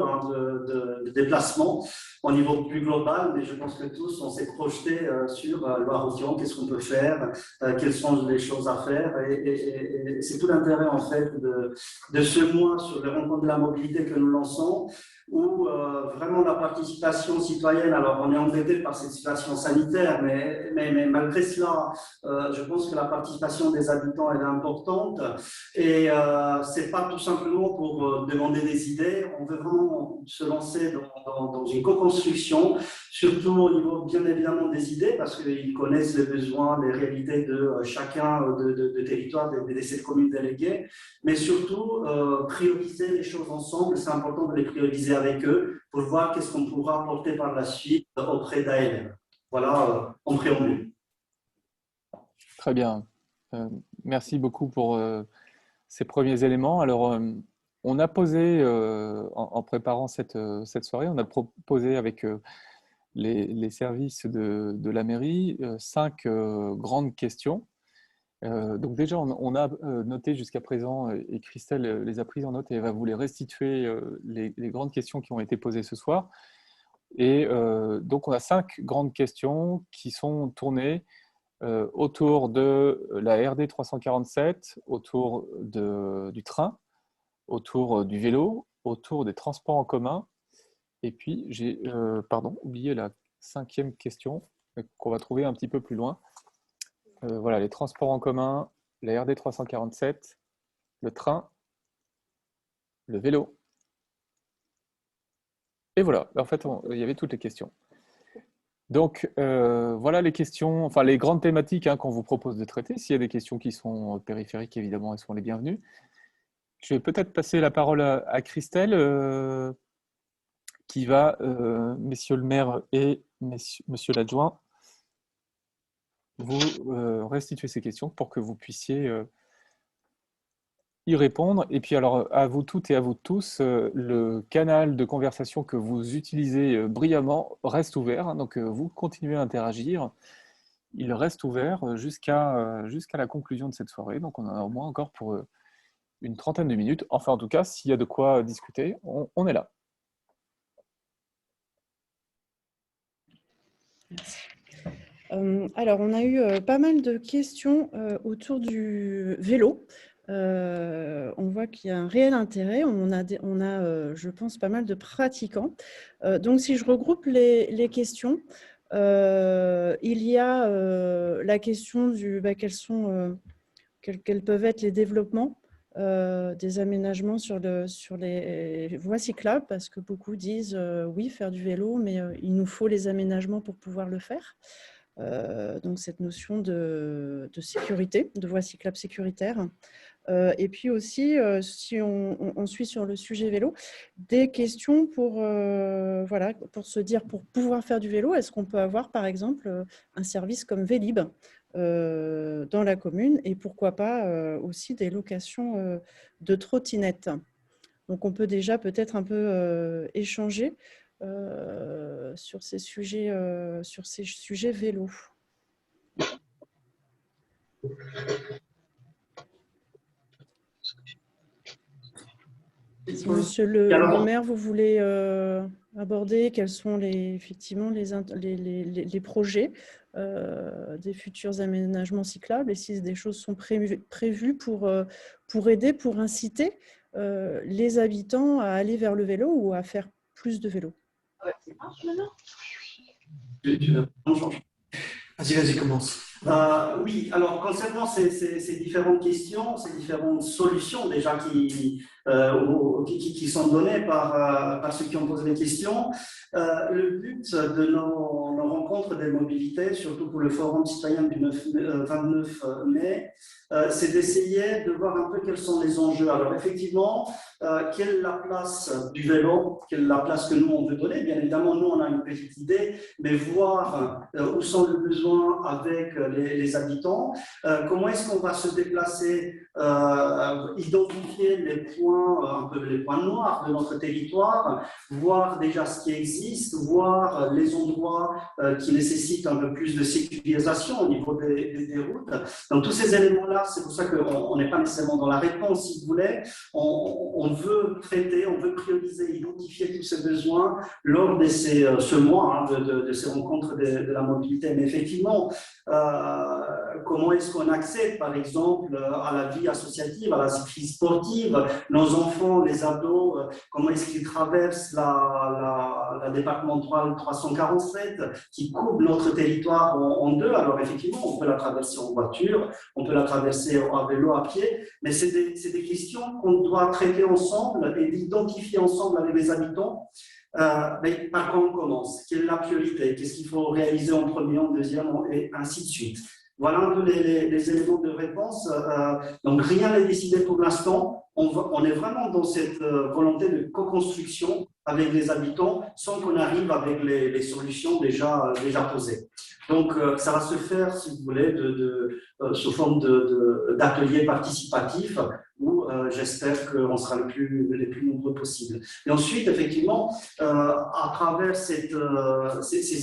de déplacement au niveau plus global, mais je pense que tous, on s'est projeté sur Loire-Othion, qu'est-ce qu'on peut faire, quelles sont les choses à faire, et c'est tout l'intérêt en fait de ce mois sur les rencontres de la mobilité que nous lançons, où vraiment la participation citoyenne, alors on est embêté par cette situation sanitaire, mais malgré cela, je pense que la participation des habitants est importante, et c'est pas tout simplement pour demander des idées, on veut vraiment se lancer dans une co-construction, surtout au niveau bien évidemment des idées, parce qu'ils connaissent les besoins, les réalités de chacun de territoire, des 7 communes déléguées, mais surtout prioriser les choses ensemble, c'est important de les prioriser avec eux pour voir qu'est-ce qu'on pourra apporter par la suite auprès d'ALM. Voilà, en préambule. Très bien. Merci beaucoup pour ces premiers éléments. Alors, on a posé, en préparant cette soirée, on a proposé avec les services de la mairie 5 grandes questions. Donc déjà, on a noté jusqu'à présent, et Christelle les a prises en note et elle va vous les restituer, les grandes questions qui ont été posées ce soir. Et donc, on a 5 grandes questions qui sont tournées autour de la RD 347, autour du train, autour du vélo, autour des transports en commun. Et puis, j'ai oublié la 5e question qu'on va trouver un petit peu plus loin. Voilà, les transports en commun, la RD 347, le train, le vélo. Et voilà, en fait, il y avait toutes les questions. Donc, voilà les questions, enfin les grandes thématiques qu'on vous propose de traiter. S'il y a des questions qui sont périphériques, évidemment, elles sont les bienvenues. Je vais peut-être passer la parole à Christelle, qui va, messieurs le maire et monsieur l'adjoint, vous restituer ces questions pour que vous puissiez y répondre. Et puis alors, à vous toutes et à vous tous, le canal de conversation que vous utilisez brillamment reste ouvert, hein. Donc vous continuez à interagir. Il reste ouvert jusqu'à la conclusion de cette soirée. Donc on en a au moins encore pour une trentaine de minutes. Enfin, en tout cas, s'il y a de quoi discuter, on est là. Alors, on a eu pas mal de questions autour du vélo. On voit qu'il y a un réel intérêt. On a, je pense, pas mal de pratiquants. Donc, si je regroupe les questions, il y a la question du quels peuvent être les développements des aménagements sur les voies cyclables, parce que beaucoup disent oui, faire du vélo, mais il nous faut les aménagements pour pouvoir le faire. Donc cette notion de sécurité, de voie cyclable sécuritaire. Et puis aussi, si on suit sur le sujet vélo, des questions pour se dire, pour pouvoir faire du vélo, est-ce qu'on peut avoir par exemple un service comme Vélib dans la commune, et pourquoi pas aussi des locations de trottinettes. Donc on peut déjà peut-être un peu échanger sur ces sujets vélo. Si Monsieur le maire, vous voulez aborder quels sont effectivement les projets des futurs aménagements cyclables, et si des choses sont prévues pour aider, pour inciter les habitants à aller vers le vélo ou à faire plus de vélo. Vas-y, commence. Oui, alors concernant ces différentes questions, ces différentes solutions déjà qui sont données par ceux qui ont posé les questions, le but de nos rencontres des mobilités, surtout pour le Forum citoyen du 29 mai, c'est d'essayer de voir un peu quels sont les enjeux. Alors effectivement, quelle est la place du vélo, quelle est la place que nous on veut donner. Bien évidemment, nous on a une petite idée, mais voir où sont les besoins avec les habitants, comment est-ce qu'on va se déplacer, identifier les points, un peu les points noirs de notre territoire, voir déjà ce qui existe, voir les endroits qui nécessitent un peu plus de sécurisation au niveau des routes. Donc tous ces éléments-là, c'est pour ça qu'on n'est pas nécessairement dans la réponse, si vous voulez. On veut traiter, on veut prioriser, identifier tous ces besoins lors de ce mois de ces rencontres de la mobilité. Mais effectivement, comment est-ce qu'on accède, par exemple, à la vie associative, à la vie sportive, nos enfants, les ados, comment est-ce qu'ils traversent la départementale 347 qui coupe notre territoire en deux. Alors effectivement, on peut la traverser en voiture, on peut la traverser à vélo, à pied, mais c'est des questions qu'on doit traiter ensemble et identifier ensemble avec les habitants. Mais par quoi on commence? Quelle est la priorité? Qu'est-ce qu'il faut réaliser en premier, en deuxième, et ainsi de suite. Voilà un peu les éléments de réponse. Donc rien n'est décidé pour l'instant. On est vraiment dans cette volonté de co-construction avec les habitants sans qu'on arrive avec les solutions déjà posées. Donc ça va se faire, si vous voulez, sous forme d'ateliers participatifs où j'espère qu'on sera les plus nombreux possibles. Et ensuite, effectivement, à travers ces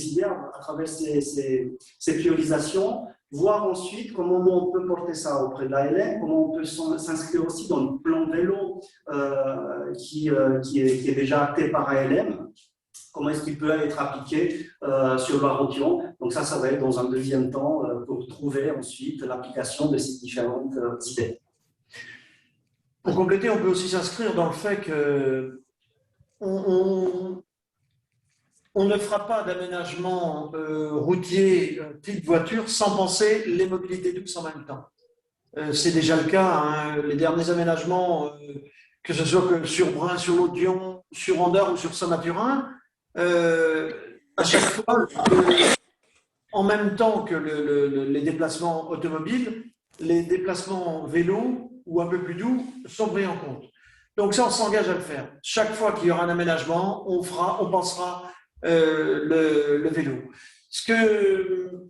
idées, à travers ces priorisations, voir ensuite comment on peut porter ça auprès de l'ALM, comment on peut s'inscrire aussi dans le plan vélo qui est déjà acté par ALM, comment est-ce qu'il peut être appliqué sur Barotion. Donc ça va être dans un deuxième temps pour trouver ensuite l'application de ces différentes idées. Pour compléter, on peut aussi s'inscrire dans le fait que on ne fera pas d'aménagement routier type voiture sans penser les mobilités douces en même temps. C'est déjà le cas, hein. Les derniers aménagements, que ce soit que sur Brun, sur l'Audion, sur Andorre ou sur Saint-Mathurin, à chaque fois, en même temps que les déplacements automobiles, les déplacements vélo ou un peu plus doux sont pris en compte. Donc ça, on s'engage à le faire. Chaque fois qu'il y aura un aménagement, on pensera le vélo. Ce que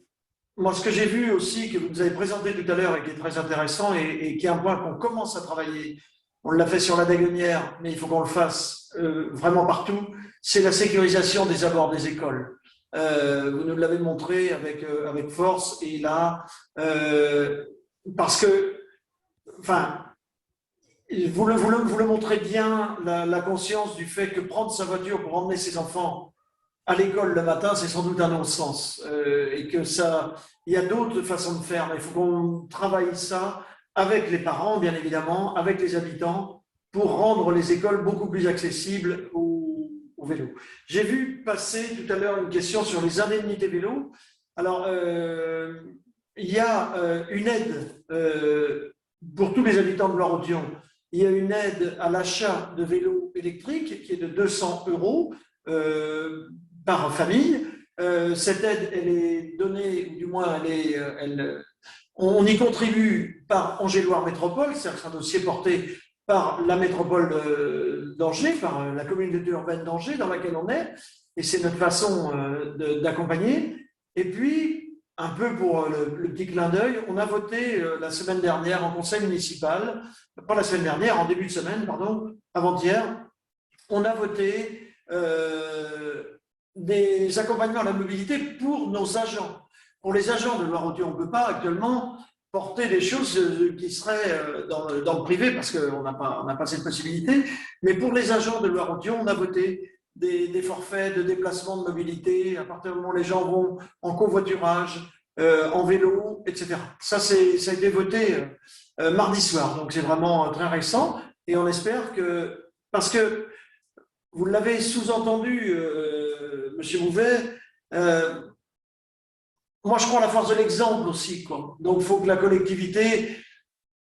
moi, ce que j'ai vu aussi, que vous nous avez présenté tout à l'heure et qui est très intéressant et qui est un point qu'on commence à travailler, on l'a fait sur la Daguenière, mais il faut qu'on le fasse vraiment partout, c'est la sécurisation des abords des écoles. Vous nous l'avez montré avec force et là, parce que, enfin, vous le montrez bien, la conscience du fait que prendre sa voiture pour emmener ses enfants à l'école le matin, c'est sans doute un non-sens. Et que ça, il y a d'autres façons de faire, mais il faut qu'on travaille ça avec les parents, bien évidemment, avec les habitants, pour rendre les écoles beaucoup plus accessibles au vélo. J'ai vu passer tout à l'heure une question sur les indemnités vélo. Alors, il y a une aide pour tous les habitants de Loire-Othion. Il y a une aide à l'achat de vélos électriques qui est de 200 € par famille. Cette aide, elle est donnée, ou du moins, on y contribue par Angers-Loire Métropole, c'est-à-dire que c'est un dossier porté par la métropole d'Angers, par la communauté urbaine d'Angers dans laquelle on est, et c'est notre façon d'accompagner. Et puis, un peu pour le petit clin d'œil, on a voté la semaine dernière en conseil municipal, pas la semaine dernière, en début de semaine, pardon, avant-hier, on a voté des accompagnements à la mobilité pour nos agents. Pour les agents de Loire-Othion, on ne peut pas actuellement porter des choses qui seraient dans le privé parce qu'on n'a pas cette possibilité. Mais pour les agents de Loire-Othion, on a voté des forfaits de déplacement de mobilité à partir du moment où les gens vont en covoiturage, en vélo, etc. Ça a été voté mardi soir, donc c'est vraiment très récent. Et on espère que, parce que vous l'avez sous-entendu, Monsieur Bouvet, moi je crois à la force de l'exemple aussi, quoi. Donc il faut que la collectivité,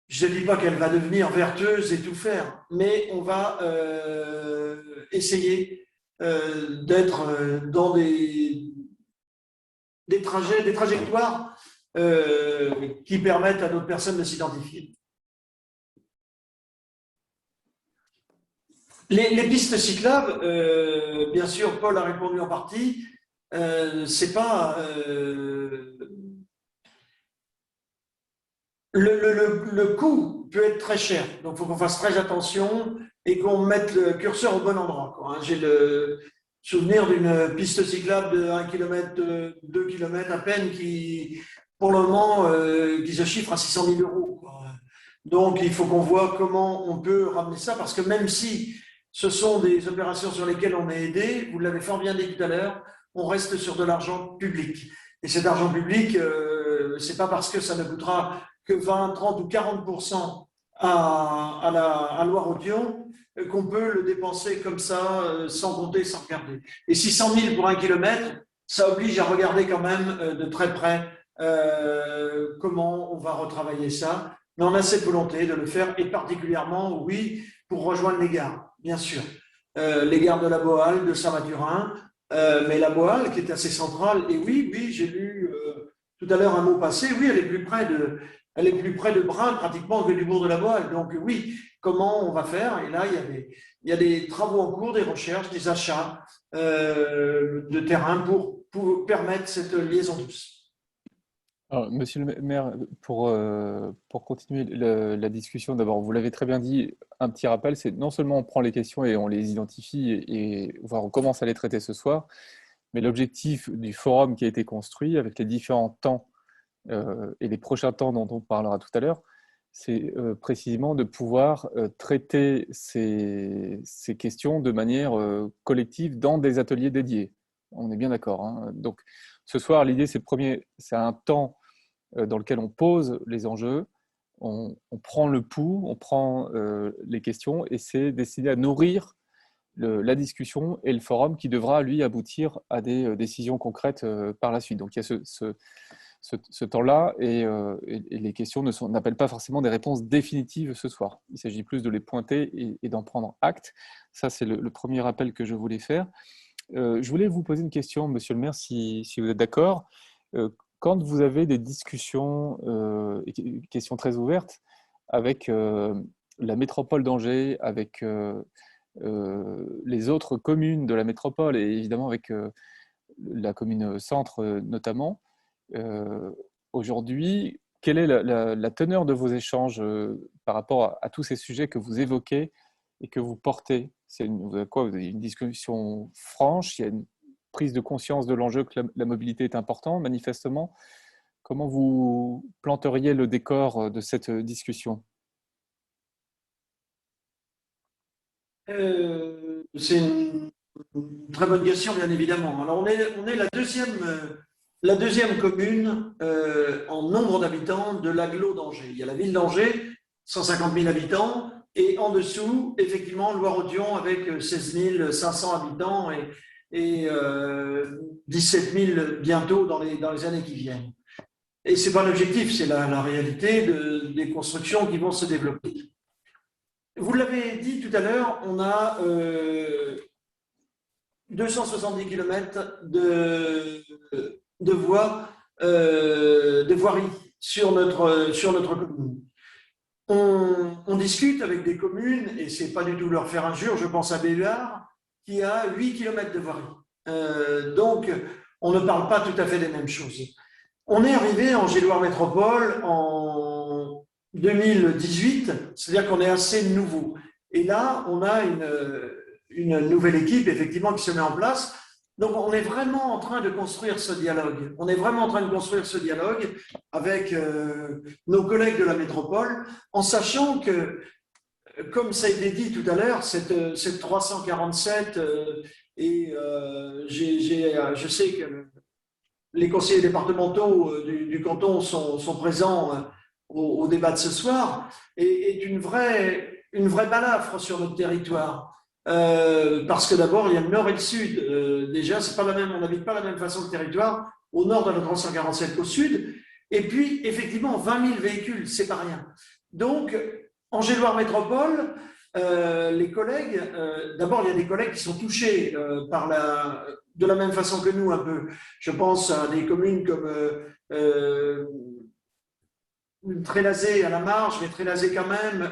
je ne dis pas qu'elle va devenir vertueuse et tout faire, mais on va essayer d'être dans des trajectoires qui permettent à d'autres personnes de s'identifier. Les pistes cyclables, bien sûr, Paul a répondu en partie. C'est pas le coût peut être très cher, donc il faut qu'on fasse très attention et qu'on mette le curseur au bon endroit, quoi. J'ai le souvenir d'une piste cyclable de 1 km, 2 km à peine qui, pour le moment, qui se chiffre à 600 000 €, quoi. Donc il faut qu'on voit comment on peut ramener ça, parce que même si ce sont des opérations sur lesquelles on est aidé, vous l'avez fort bien dit tout à l'heure, on reste sur de l'argent public. Et cet argent public, c'est pas parce que ça ne coûtera que 20, 30 ou 40% à Loire-Othion qu'on peut le dépenser comme ça, sans compter, sans regarder. Et 600 000 pour 1 kilomètre, ça oblige à regarder quand même de très près comment on va retravailler ça. Mais on a cette volonté de le faire, et particulièrement, oui, pour rejoindre les gares, bien sûr. Les gares de la Bohalle, de Saint-Mathurin, mais la Bohalle qui est assez centrale. Et oui, j'ai lu tout à l'heure un mot passé, oui, elle est plus près de Brin pratiquement que du bourg de la Bohalle. Donc oui, comment on va faire? Et là, il y a des travaux en cours, des recherches, des achats de terrain pour permettre cette liaison douce. Alors, monsieur le maire, pour continuer la discussion, d'abord, vous l'avez très bien dit, un petit rappel, c'est non seulement on prend les questions et on les identifie, et voire on commence à les traiter ce soir, mais l'objectif du forum qui a été construit avec les différents temps et les prochains temps dont on parlera tout à l'heure, c'est précisément de pouvoir traiter ces questions de manière collective dans des ateliers dédiés. On est bien d'accord, hein. Donc, ce soir, l'idée, c'est un temps dans lequel on pose les enjeux, on prend le pouls, on prend les questions, et c'est destiné à nourrir la discussion et le forum qui devra, lui, aboutir à des décisions concrètes par la suite. Donc, il y a ce temps-là, et les questions n'appellent pas forcément des réponses définitives ce soir. Il s'agit plus de les pointer et d'en prendre acte. Ça, c'est le premier rappel que je voulais faire. Je voulais vous poser une question, monsieur le maire, si vous êtes d'accord. Quand vous avez des discussions, questions très ouvertes, avec la métropole d'Angers, avec les autres communes de la métropole, et évidemment avec la commune centre notamment, Aujourd'hui, quelle est la teneur de vos échanges par rapport à tous ces sujets que vous évoquez et que vous portez? Vous avez quoi? Vous avez une discussion franche, il y a une prise de conscience de l'enjeu que la mobilité est importante, manifestement. Comment vous planteriez le décor de cette discussion? C'est une très bonne question, bien évidemment. Alors, on est la deuxième commune en nombre d'habitants de l'agglo d'Angers. Il y a la ville d'Angers, 150 000 habitants, et en dessous, effectivement, Loire-Othion avec 16 500 habitants et 17 000 bientôt dans les années qui viennent. Et ce n'est pas l'objectif, c'est la réalité des constructions qui vont se développer. Vous l'avez dit tout à l'heure, on a 270 km de voirie sur notre commune. On discute avec des communes, et ce n'est pas du tout leur faire injure, je pense à Béhuard, qui a 8 km de voirie. Donc, on ne parle pas tout à fait des mêmes choses. On est arrivé en Angers-Loire Métropole en 2018, c'est-à-dire qu'on est assez nouveau. Et là, on a une nouvelle équipe, effectivement, qui se met en place. Donc, on est vraiment en train de construire ce dialogue. On est vraiment en train de construire ce dialogue avec nos collègues de la métropole, en sachant que, comme ça a été dit tout à l'heure, cette 347, je sais que les conseillers départementaux du canton sont présents au débat de ce soir, est une vraie balafre sur notre territoire. Parce que d'abord, il y a le nord et le sud. Déjà, c'est pas la même, on n'habite pas la même façon de territoire au nord de la 347 qu'au sud. Et puis, effectivement, 20 000 véhicules, c'est pas rien. Donc, Angers-Loire Métropole, les collègues, d'abord, il y a des collègues qui sont touchés de la même façon que nous, un peu. Je pense à des communes comme Trélazé à la marge, mais Trélazé quand même,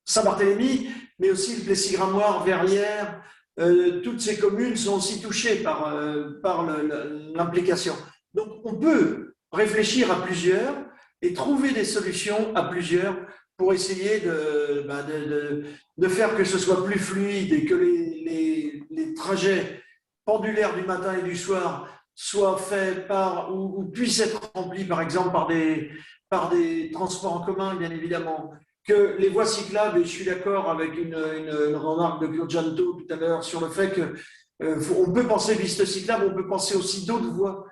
Saint-Barthélemy, mais aussi le Plessis-Gramoire, Verrières. Toutes ces communes sont aussi touchées par l'implication. Donc, on peut réfléchir à plusieurs et trouver des solutions à plusieurs pour essayer de faire que ce soit plus fluide et que les trajets pendulaires du matin et du soir soient faits ou puissent être remplis, par exemple, par des transports en commun, bien évidemment. Que les voies cyclables, et je suis d'accord avec une remarque de Claude Janto tout à l'heure sur le fait qu'on peut penser piste cyclable, on peut penser aussi d'autres voies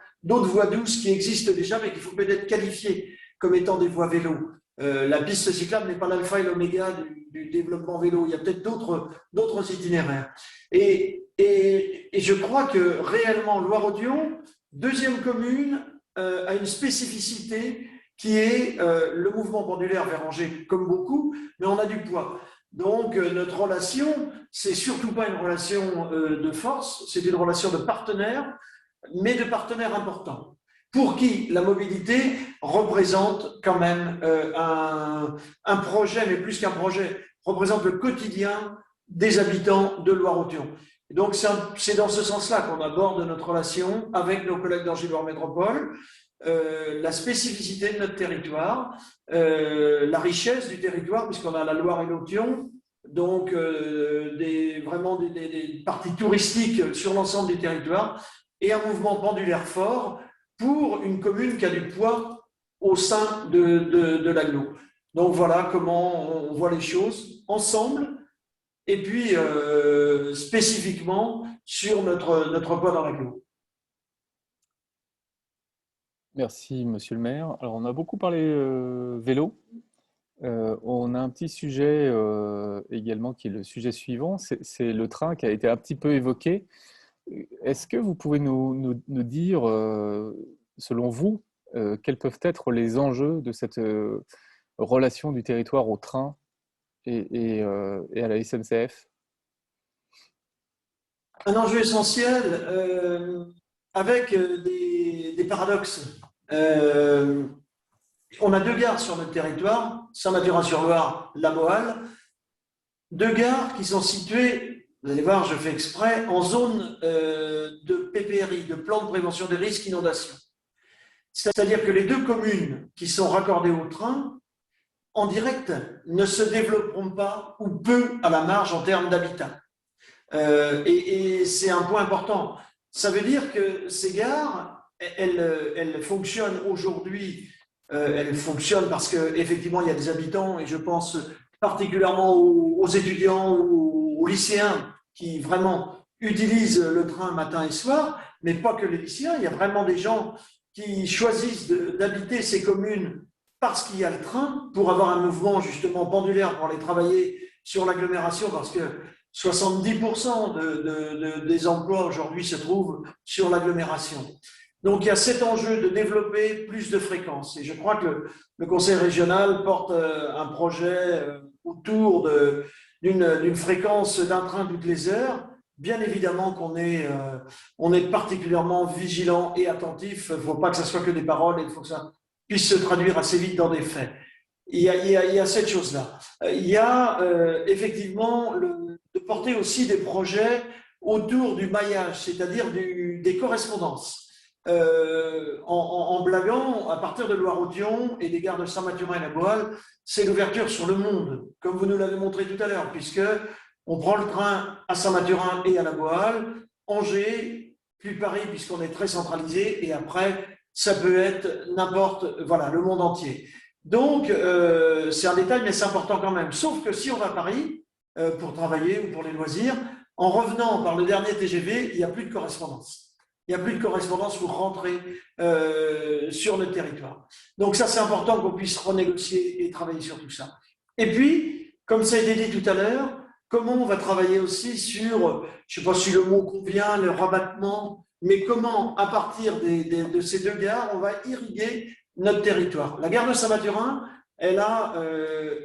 douces qui existent déjà, mais qu'il faut peut-être qualifier comme étant des voies vélo. La piste cyclable n'est pas l'alpha et l'oméga du développement vélo. Il y a peut-être d'autres itinéraires. Et je crois que réellement, Loire-Othion, deuxième commune, a une spécificité qui est le mouvement pendulaire vers Angers, comme beaucoup, mais on a du poids. Donc, notre relation, c'est surtout pas une relation de force, c'est une relation de partenaire, mais de partenaire important, pour qui la mobilité représente quand même un projet, mais plus qu'un projet, représente le quotidien des habitants de Loire-Othion. Donc, c'est dans ce sens-là qu'on aborde notre relation avec nos collègues d'Angers-Loire Métropole, la spécificité de notre territoire, la richesse du territoire, puisqu'on a la Loire et l'Othion, donc vraiment des parties touristiques sur l'ensemble du territoire, et un mouvement pendulaire fort pour une commune qui a du poids au sein de l'agglo. Donc voilà comment on voit les choses ensemble, et puis spécifiquement sur notre poids dans l'agglo. Merci, monsieur le maire. Alors, on a beaucoup parlé vélo. On a un petit sujet également qui est le sujet suivant, c'est le train qui a été un petit peu évoqué. Est-ce que vous pouvez nous dire, selon vous, quels peuvent être les enjeux de cette relation du territoire au train et à la SNCF? Un enjeu essentiel avec des paradoxes. On a deux gares sur notre territoire, Saint-Mathurin-sur-Loire, La Mohalle, deux gares qui sont situées vous allez voir, je fais exprès, en zone de PPRI, de plan de prévention des risques inondation. C'est-à-dire que les deux communes qui sont raccordées au train, en direct, ne se développeront pas ou peu à la marge en termes d'habitat. Et c'est un point important. Ça veut dire que ces gares, elles fonctionnent aujourd'hui, elles fonctionnent parce qu'effectivement, il y a des habitants, et je pense particulièrement aux étudiants ou aux lycéens qui vraiment utilisent le train matin et soir, mais pas que les lycéens, il y a vraiment des gens qui choisissent d'habiter ces communes parce qu'il y a le train, pour avoir un mouvement justement pendulaire pour aller travailler sur l'agglomération, parce que 70% des emplois aujourd'hui se trouvent sur l'agglomération. Donc il y a cet enjeu de développer plus de fréquences. Et je crois que le Conseil régional porte un projet autour d'une fréquence d'un train toutes les heures. Bien évidemment qu'on est particulièrement vigilant et attentif. Il ne faut pas que ce soit que des paroles, il faut que ça puisse se traduire assez vite dans des faits. Il y a cette chose-là. Il y a effectivement de porter aussi des projets autour du maillage, c'est-à-dire des correspondances. En blaguant, à partir de Loire-Othion et des gares de Saint-Mathurin et La Boëlle, c'est l'ouverture sur le monde, comme vous nous l'avez montré tout à l'heure, puisque on prend le train à Saint-Mathurin et à La Boëlle, Angers, puis Paris, puisqu'on est très centralisé, et après, ça peut être n'importe, voilà, le monde entier. Donc, c'est un détail, mais c'est important quand même. Sauf que si on va à Paris pour travailler ou pour les loisirs, en revenant par le dernier TGV, il n'y a plus de correspondance. Il n'y a plus de correspondance pour rentrer sur le territoire. Donc ça, c'est important qu'on puisse renégocier et travailler sur tout ça. Et puis, comme ça a été dit tout à l'heure, comment on va travailler aussi sur, je ne sais pas si le mot convient, le rabattement, mais comment, à partir de ces deux gares, on va irriguer notre territoire. La gare de Saint-Mathurin, elle a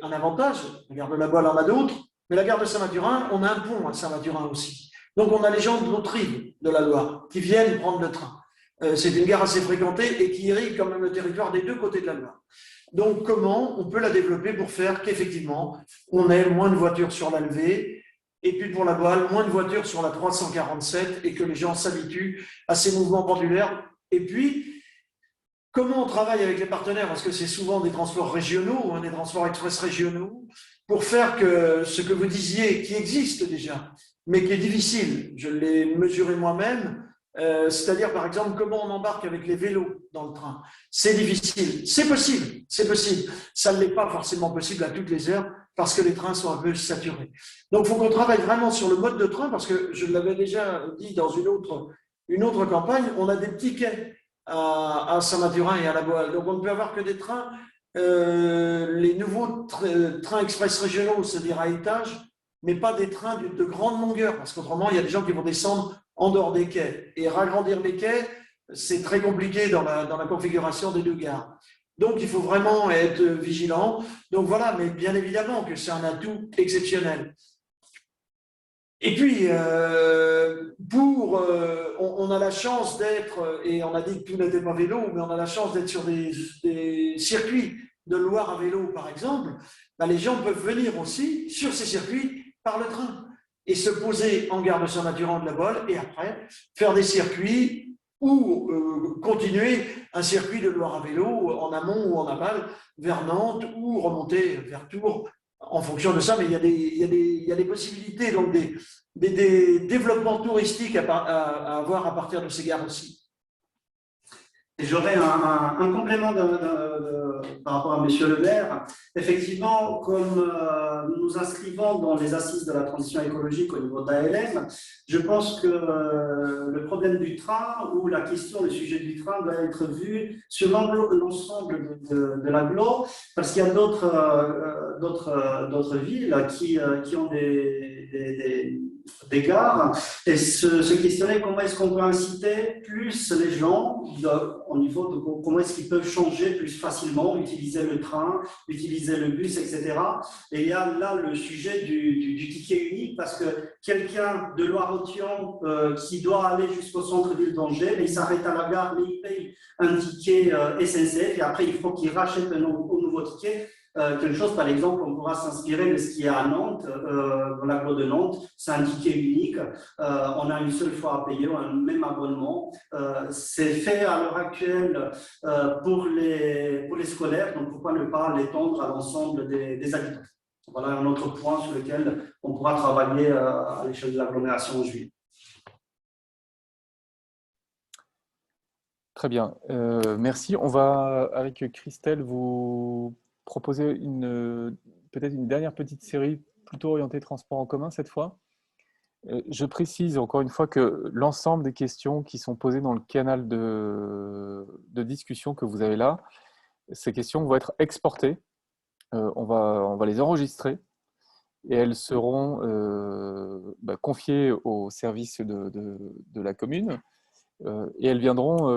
un avantage, la gare de La Boëlle en a d'autres, mais la gare de Saint-Mathurin, on a un pont à Saint-Mathurin aussi. Donc, on a les gens de l'autre rive de la Loire qui viennent prendre le train. C'est une gare assez fréquentée et qui irrigue quand même le territoire des deux côtés de la Loire. Donc, comment on peut la développer pour faire qu'effectivement, on ait moins de voitures sur la levée et puis pour La Boëlle, moins de voitures sur la 347 et que les gens s'habituent à ces mouvements pendulaires. Et puis, comment on travaille avec les partenaires, parce que c'est souvent des transports régionaux, des transports express régionaux, pour faire que ce que vous disiez, qui existe déjà, mais qui est difficile, je l'ai mesuré moi-même, c'est-à-dire par exemple comment on embarque avec les vélos dans le train. C'est difficile, c'est possible, ça ne l'est pas forcément possible à toutes les heures parce que les trains sont un peu saturés. Donc il faut qu'on travaille vraiment sur le mode de train parce que je l'avais déjà dit dans une autre campagne, on a des petits quais à Saint-Mathurin et à La Boëlle, donc on ne peut avoir que des trains, les nouveaux trains express régionaux, c'est-à-dire à étage, mais pas des trains de grande longueur, parce qu'autrement, il y a des gens qui vont descendre en dehors des quais. Et ragrandir les quais, c'est très compliqué dans la configuration des deux gares. Donc, il faut vraiment être vigilant. Donc voilà, mais bien évidemment que c'est un atout exceptionnel. Et puis, on a la chance d'être, et on a dit que tout n'était pas vélo, mais on a la chance d'être sur des circuits de Loire à vélo, par exemple. Ben, les gens peuvent venir aussi sur ces circuits par le train et se poser en gare de Saint-Mathurin de La Boëlle et après faire des circuits ou continuer un circuit de Loire à vélo en amont ou en aval vers Nantes ou remonter vers Tours en fonction de ça. Mais il y a des possibilités, donc des développements touristiques à avoir à partir de ces gares aussi. Et j'aurais un complément par rapport à M. Le Maire. Effectivement, comme nous nous inscrivons dans les assises de la transition écologique au niveau d'ALM, je pense que le problème du train ou la question, le sujet du train doit être vu sur l'ensemble de l'agglo, parce qu'il y a d'autres villes qui ont des gares et se questionner comment est-ce qu'on peut inciter plus les gens au niveau de comment est-ce qu'ils peuvent changer plus facilement, utiliser le train, utiliser le bus, etc. Et il y a là le sujet du ticket unique parce que quelqu'un de Loire-Othion qui doit aller jusqu'au centre-ville d'Angers, il s'arrête à la gare, mais il paye un ticket SNCF et après il faut qu'il rachète un nouveau ticket. quelque chose, par exemple, on pourra s'inspirer de ce qui est à Nantes, dans l'agglo de Nantes, c'est un ticket unique, on a une seule fois à payer, un même abonnement. C'est fait à l'heure actuelle pour les scolaires, donc pourquoi ne pas l'étendre à l'ensemble des habitants. Voilà un autre point sur lequel on pourra travailler à l'échelle de l'agglomération en juillet. Très bien, merci. On va, avec Christelle, vous proposer peut-être une dernière petite série plutôt orientée transport en commun cette fois. Je précise encore une fois que l'ensemble des questions qui sont posées dans le canal de discussion que vous avez là, ces questions vont être exportées. On va les enregistrer et elles seront confiées au service de la commune et elles viendront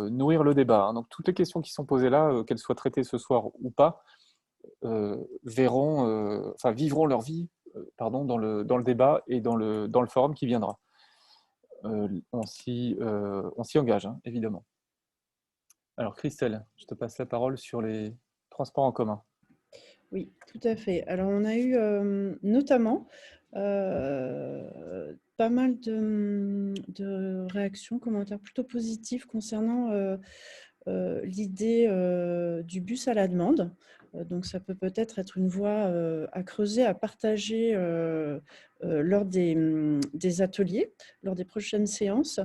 nourrir le débat. Donc toutes les questions qui sont posées là, qu'elles soient traitées ce soir ou pas, vivront leur vie dans le débat et dans le forum qui viendra. On s'y engage, hein, évidemment. Alors Christelle, je te passe la parole sur les transports en commun. Oui, tout à fait. Alors, on a eu notamment pas mal de réactions, commentaires plutôt positifs concernant l'idée du bus à la demande. Donc, ça peut-être être une voie à creuser, à partager lors des ateliers, lors des prochaines séances.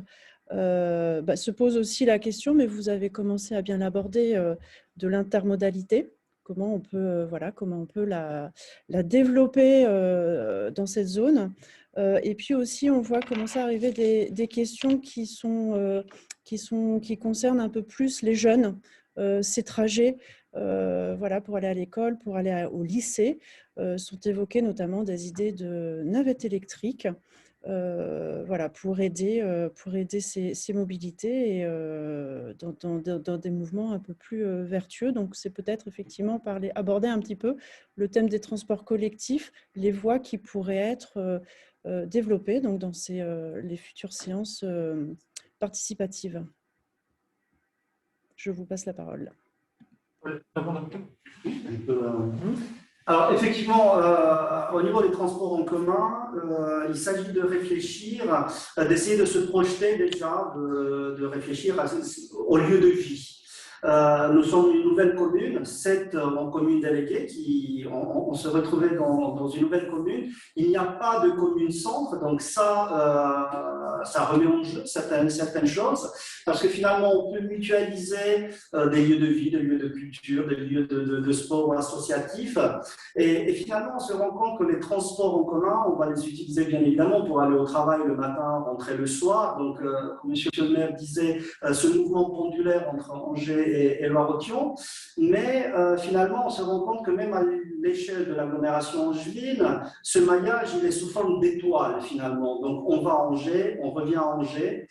Se pose aussi la question, mais vous avez commencé à bien l'aborder, de l'intermodalité. Comment on peut, la développer dans cette zone. Et puis aussi, on voit commencer à arriver des questions qui concernent un peu plus les jeunes, ces trajets pour aller à l'école, pour aller au lycée, sont évoquées notamment des idées de navettes électriques. Pour aider ces mobilités et dans des mouvements un peu plus vertueux. Donc, c'est peut-être effectivement aborder un petit peu le thème des transports collectifs, les voies qui pourraient être développées donc, dans les futures séances participatives. Je vous passe la parole. Alors, effectivement, au niveau des transports en commun, il s'agit de réfléchir, d'essayer de se projeter déjà, de réfléchir au lieu de vie. Nous sommes une nouvelle commune, 7 en commune déléguée, on se retrouvait dans une nouvelle commune. Il n'y a pas de commune centre, donc ça remet en jeu certaines choses, parce que finalement, on peut mutualiser des lieux de vie, des lieux de culture, des lieux de sport associatifs. Et finalement, on se rend compte que les transports en commun, on va les utiliser bien évidemment pour aller au travail le matin, rentrer le soir. Donc, comme M. le maire disait, ce mouvement pendulaire entre Angers et Loire-Othion. Mais finalement, on se rend compte que même à l'échelle de l'agglomération angevine, ce maillage, il est sous forme d'étoile finalement. Donc, on va à Angers, on revient à Angers.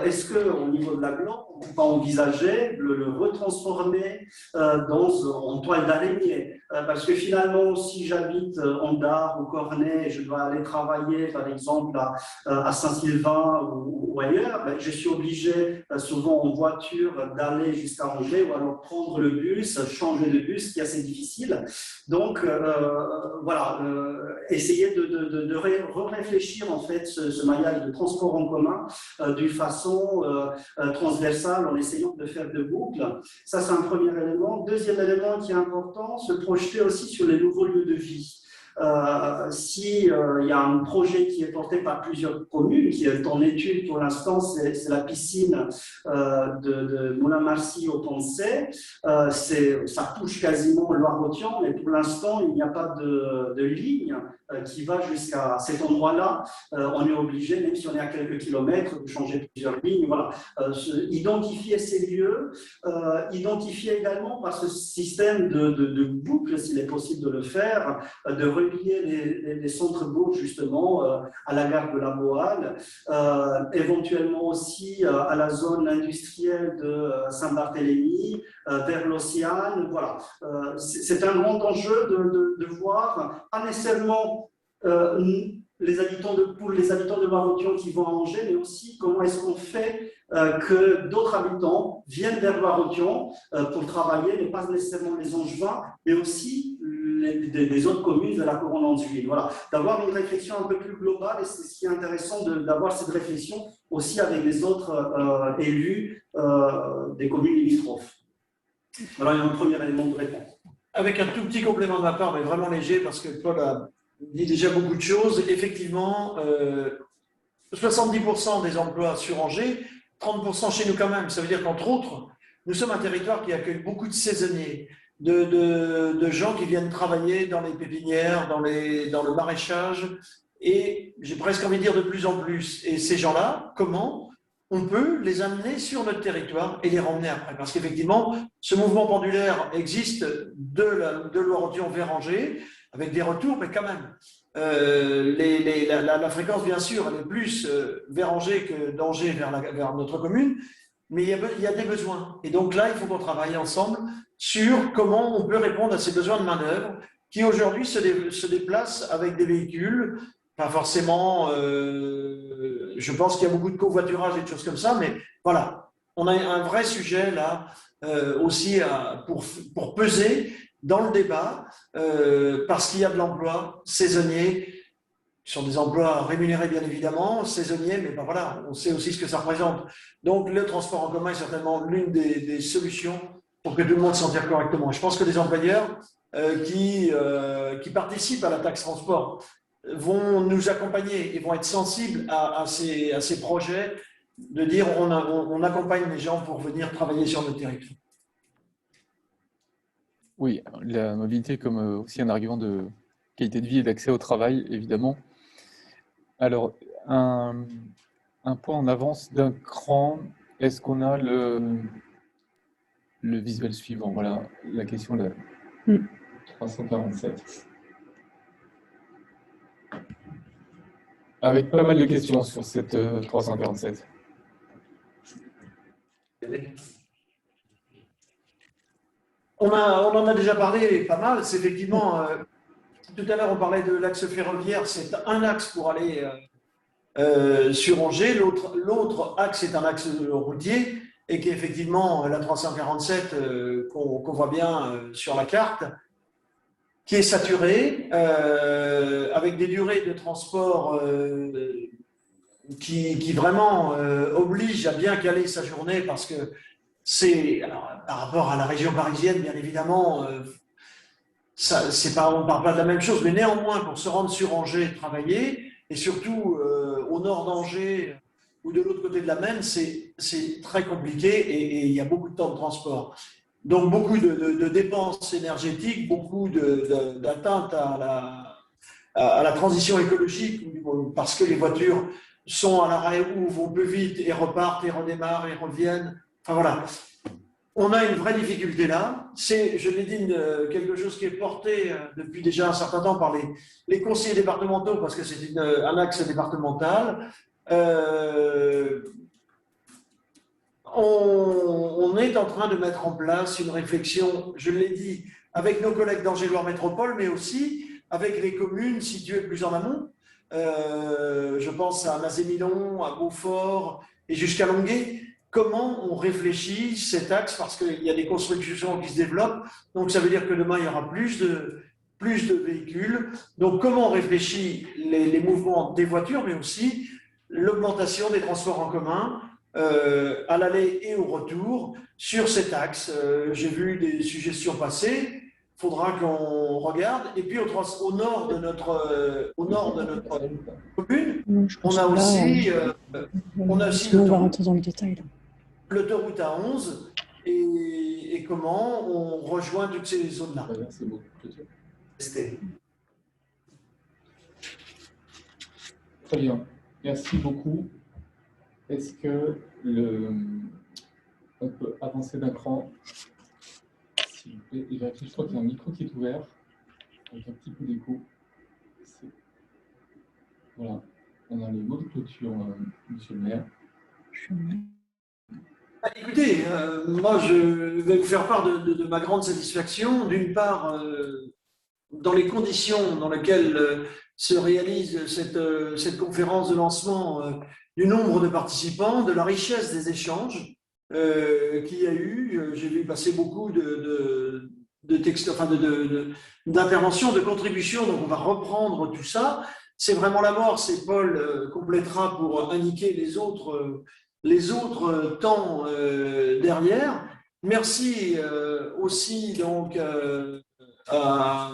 Est-ce qu'au niveau de l'agglo, on ne peut pas envisager de le retransformer en toile d'araignée? Parce que finalement, si j'habite en Dard ou Cornay et je dois aller travailler, par exemple, à Saint-Sylvain ou ailleurs, je suis obligé, souvent en voiture, d'aller jusqu'à Angers ou alors prendre le bus, changer de bus, ce qui est assez difficile. Donc, essayer de réfléchir en fait ce maillage de transport en commun d'une façon transversale en essayant de faire de boucles. Ça, c'est un premier élément. Deuxième élément qui est important, se projeter aussi sur les nouveaux lieux de vie. Si il y a un projet qui est porté par plusieurs communes, qui est en étude pour l'instant, c'est la piscine de Moulin-Marcy au Poncet. Ça touche quasiment Loire-Othion, mais pour l'instant, il n'y a pas de ligne qui va jusqu'à cet endroit-là. On est obligé, même si on est à quelques kilomètres, de changer plusieurs lignes. Voilà. Identifier ces lieux, identifier également par ce système de boucle, s'il est possible de le faire, de relier les centres-bourgs justement à la gare de la Boale, éventuellement aussi à la zone industrielle de Saint-Barthélemy, vers l'Océane. Voilà. C'est un grand enjeu de voir, pas nécessairement pour les habitants de Loire-Othion qui vont à Angers, mais aussi comment est-ce qu'on fait que d'autres habitants viennent vers Loire-Othion pour travailler, mais pas nécessairement les Angevins, mais aussi des autres communes de la couronne d'Anduin. Voilà, d'avoir une réflexion un peu plus globale, et c'est ce qui est intéressant d'avoir cette réflexion aussi avec les autres élus des communes limitrophes. Voilà, il y a un premier élément de réponse. Avec un tout petit complément de ma part, mais vraiment léger, parce que Paul a dit déjà beaucoup de choses. Effectivement, 70% des emplois sur Angers, 30% chez nous quand même. Ça veut dire qu'entre autres, nous sommes un territoire qui accueille beaucoup de saisonniers, de gens qui viennent travailler dans les pépinières, dans le maraîchage, et j'ai presque envie de dire de plus en plus. Et ces gens-là, comment on peut les amener sur notre territoire et les ramener après? Parce qu'effectivement, ce mouvement pendulaire existe de Loire-Authion vers Angers, avec des retours, mais quand même. La fréquence, bien sûr, elle est plus vers Angers que d'Angers vers notre commune, mais il y a des besoins. Et donc là, il faut qu'on travaille ensemble sur comment on peut répondre à ces besoins de main-d'œuvre qui aujourd'hui se déplacent avec des véhicules, pas forcément, je pense qu'il y a beaucoup de covoiturage et de choses comme ça, mais voilà, on a un vrai sujet là aussi pour peser dans le débat, parce qu'il y a de l'emploi saisonnier, ce sont des emplois rémunérés bien évidemment, saisonniers, mais ben voilà, on sait aussi ce que ça représente. Donc le transport en commun est certainement l'une des solutions pour que tout le monde s'en tire correctement. Je pense que les employeurs qui participent à la taxe transport vont nous accompagner et vont être sensibles à ces projets, de dire on accompagne les gens pour venir travailler sur notre territoire. Oui, la mobilité comme aussi un argument de qualité de vie et d'accès au travail, évidemment. Alors, un point en avance d'un cran, est-ce qu'on a le visuel suivant? Voilà, la question de 347. Avec pas mal de questions sur cette 347. On en a déjà parlé pas mal. C'est effectivement, tout à l'heure on parlait de l'axe ferroviaire, c'est un axe pour aller sur Angers. L'autre axe est un axe routier et qui est effectivement la 347 qu'on voit bien sur la carte, qui est saturé avec des durées de transport qui vraiment obligent à bien caler sa journée, parce que par rapport à la région parisienne, bien évidemment, on ne parle pas de la même chose, mais néanmoins, pour se rendre sur Angers, travailler, et surtout au nord d'Angers ou de l'autre côté de la Maine, c'est très compliqué et il y a beaucoup de temps de transport. Donc, beaucoup de dépenses énergétiques, beaucoup d'atteintes à la transition écologique, parce que les voitures sont à l'arrêt ou vont plus vite et repartent et redémarrent et reviennent. Enfin voilà, on a une vraie difficulté là. C'est, je l'ai dit, quelque chose qui est porté depuis déjà un certain temps par les conseillers départementaux, parce que c'est un axe départemental. On est en train de mettre en place une réflexion, je l'ai dit, avec nos collègues d'Angers-Loire Métropole, mais aussi avec les communes situées plus en amont. Je pense à Mazémilon, à Beaufort et jusqu'à Longuet. Comment on réfléchit cet axe, parce qu'il y a des constructions qui se développent, donc ça veut dire que demain il y aura plus de véhicules. Donc comment on réfléchit les mouvements des voitures, mais aussi l'augmentation des transports en commun à l'aller et au retour sur cet axe. J'ai vu des suggestions passer. Il faudra qu'on regarde. Et puis au nord de notre commune, on a aussi l'autoroute A11 et comment on rejoint toutes ces zones-là. C'est beau. Très bien. Merci beaucoup. Est-ce que on peut avancer d'un cran, s'il vous plaît, et vérifier, je crois qu'il y a un micro qui est ouvert, avec un petit peu d'écho. Voilà, on a le mot de clôture, monsieur le maire. Écoutez, moi je vais vous faire part de ma grande satisfaction. D'une part, dans les conditions dans lesquelles se réalise cette conférence de lancement, du nombre de participants, de la richesse des échanges qu'il y a eu. J'ai vu passer beaucoup d'intervention, de contribution. Donc, on va reprendre tout ça. C'est vraiment la mort. C'est Paul complétera pour indiquer les autres temps derrière. Merci aussi donc à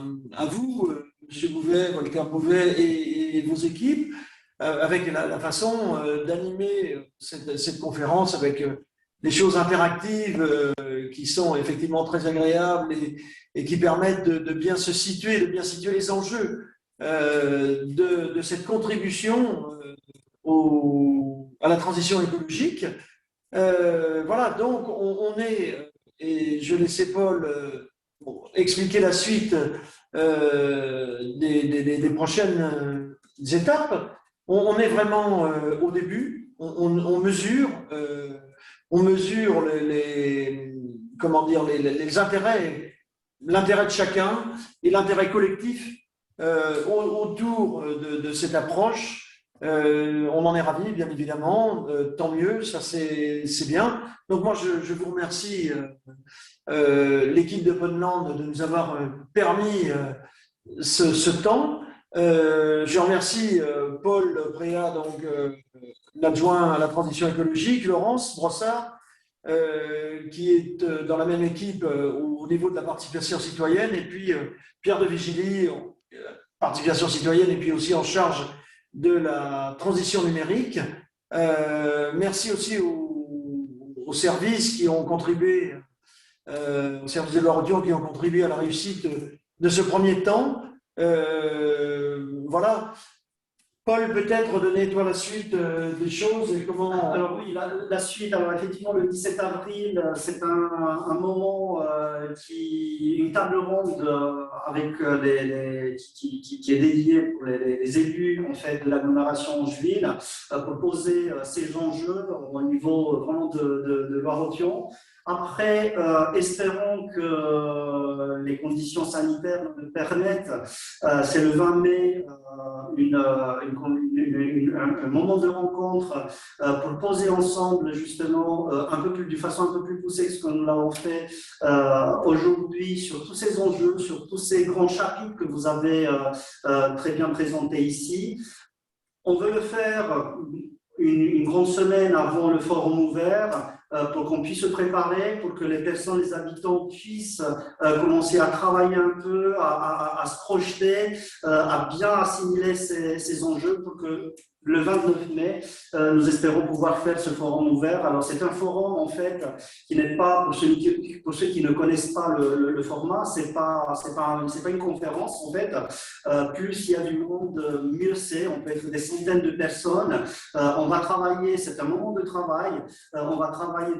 vous, M. Bouvet, Volker Bouvet et vos équipes, avec la façon d'animer cette conférence avec des choses interactives qui sont effectivement très agréables et qui permettent de bien se situer, de bien situer les enjeux de cette contribution à la transition écologique. Voilà, donc on est, et je laissais Paul expliquer la suite des prochaines étapes. On est vraiment au début, on mesure comment dire, les intérêts, l'intérêt de chacun et l'intérêt collectif autour de cette approche. On en est ravis, bien évidemment, tant mieux, ça c'est bien. Donc moi, je vous remercie, l'équipe de Podland, de nous avoir permis ce temps. Je remercie Paul Préat, donc l'adjoint à la transition écologique, Laurence Brossard, qui est dans la même équipe au niveau de la participation citoyenne, et puis Pierre de Vigily, participation citoyenne, et puis aussi en charge de la transition numérique. Merci aussi aux services qui ont contribué, aux services de l'audio qui ont contribué à la réussite de ce premier temps. Voilà. Paul, peut-être donner toi la suite des choses et comment… Alors oui, la suite, alors effectivement le 17 avril, c'est un moment une table ronde avec qui est dédiée pour les élus en fait, de l'agglomération angevine pour poser ces enjeux au niveau vraiment de Loire-Othion. Après, espérons que les conditions sanitaires nous le permettent. C'est le 20 mai, un moment de rencontre pour poser ensemble justement de façon un peu plus poussée que ce que nous l'avons fait aujourd'hui sur tous ces enjeux, sur tous ces grands chapitres que vous avez très bien présentés ici. On veut le faire une grande semaine avant le forum ouvert pour qu'on puisse se préparer, pour que les personnes, les habitants puissent commencer à travailler un peu, à se projeter, à bien assimiler ces enjeux pour que le 29 mai, nous espérons pouvoir faire ce forum ouvert. Alors, c'est un forum, en fait, qui n'est pas, pour ceux qui ne connaissent pas le format, c'est pas une conférence, en fait. Plus il y a du monde, mieux c'est. On peut être des centaines de personnes. On va travailler, c'est un moment de travail. On va travailler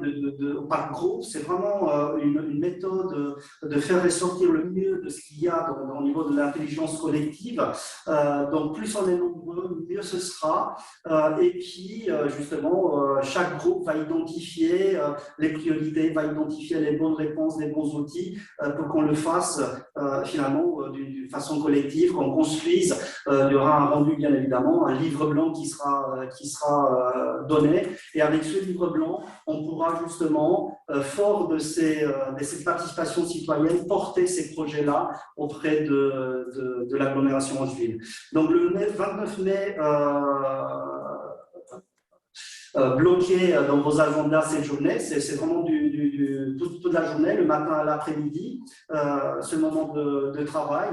par groupe. C'est vraiment une méthode de faire ressortir le mieux de ce qu'il y a au niveau de l'intelligence collective. Donc, plus on est nombreux, mieux ce sera. Et puis, justement, chaque groupe va identifier les priorités, va identifier les bonnes réponses, les bons outils pour qu'on le fasse finalement d'une façon collective, qu'on construise. Il y aura un rendu, bien évidemment, un livre blanc qui sera donné. Et avec ce livre blanc, on pourra justement, fort de cette participation citoyenne, porter ces projets-là auprès de l'agglomération angevine. Donc, le 29 mai, bloqué dans vos agendas cette journée, c'est vraiment toute la journée, le matin à l'après-midi, ce moment de travail.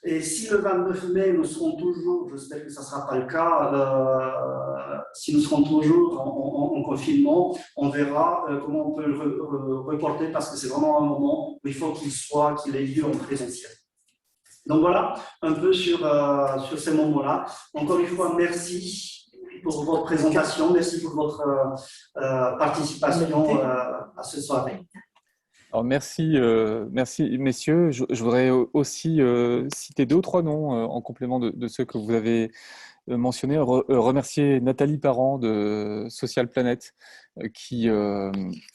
Et si le 29 mai, nous serons toujours, j'espère que ça ne sera pas le cas, si nous serons toujours en confinement, on verra comment on peut le reporter parce que c'est vraiment un moment où il faut qu'il ait lieu en présentiel. Donc voilà, un peu sur ces moments-là. Encore une fois, merci pour votre présentation, merci pour votre participation à ce soirée. Alors merci messieurs. Je voudrais aussi citer 2 ou 3 noms en complément de ceux que vous avez mentionnés. Remercier Nathalie Parent de Social Planet qui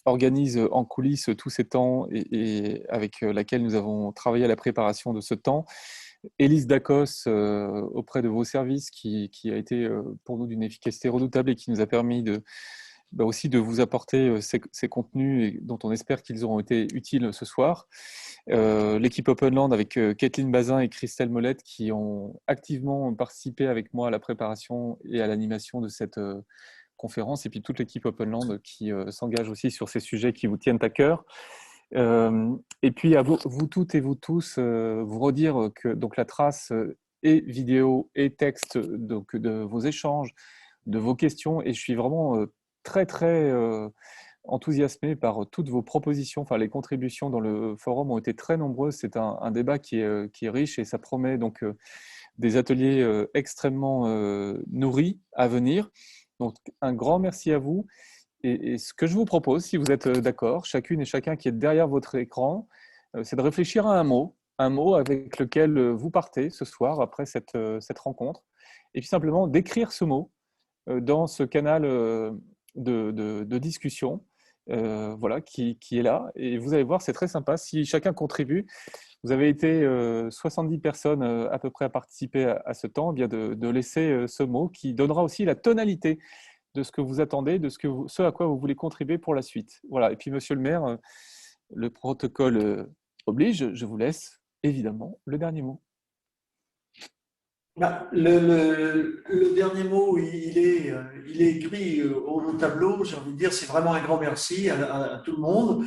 organise en coulisses tous ces temps et avec laquelle nous avons travaillé à la préparation de ce temps. Élise Dacos auprès de vos services qui a été pour nous d'une efficacité redoutable et qui nous a permis aussi de vous apporter ces contenus dont on espère qu'ils auront été utiles ce soir. L'équipe Openland avec Kathleen Bazin et Christelle Molette qui ont activement participé avec moi à la préparation et à l'animation de cette conférence, et puis toute l'équipe Openland qui s'engage aussi sur ces sujets qui vous tiennent à cœur. Et puis à vous toutes et vous tous, vous redire que donc, la trace et vidéo et texte donc, de vos échanges, de vos questions, et je suis vraiment très enthousiasmé par toutes vos propositions. Enfin, les contributions dans le forum ont été très nombreuses. C'est un débat qui est riche et ça promet donc des ateliers extrêmement nourris à venir. Donc, un grand merci à vous. Et ce que je vous propose, si vous êtes d'accord, chacune et chacun qui est derrière votre écran, c'est de réfléchir à un mot avec lequel vous partez ce soir après cette rencontre, et puis simplement d'écrire ce mot dans ce canal de discussion voilà, qui est là. Et vous allez voir, c'est très sympa. Si chacun contribue, vous avez été 70 personnes à peu près à participer à ce temps, eh bien de laisser ce mot qui donnera aussi la tonalité de ce que vous attendez, de ce à quoi vous voulez contribuer pour la suite. Voilà. Et puis, monsieur le maire, le protocole oblige, je vous laisse évidemment le dernier mot. Le dernier mot, il est écrit au tableau. J'ai envie de dire, c'est vraiment un grand merci à tout le monde.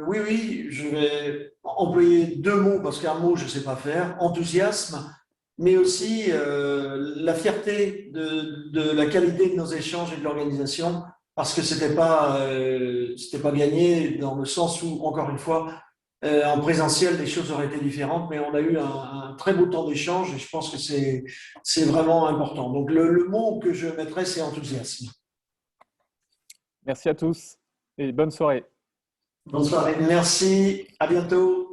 Oui, je vais employer deux mots parce qu'un mot, je ne sais pas faire. Enthousiasme, mais aussi la fierté de la qualité de nos échanges et de l'organisation, parce que c'était pas gagné dans le sens où, encore une fois, en présentiel, les choses auraient été différentes, mais on a eu un très beau temps d'échange et je pense que c'est vraiment important. Donc, le mot que je mettrais, c'est enthousiasme. Merci à tous et bonne soirée. Bonne soirée. Merci. À bientôt.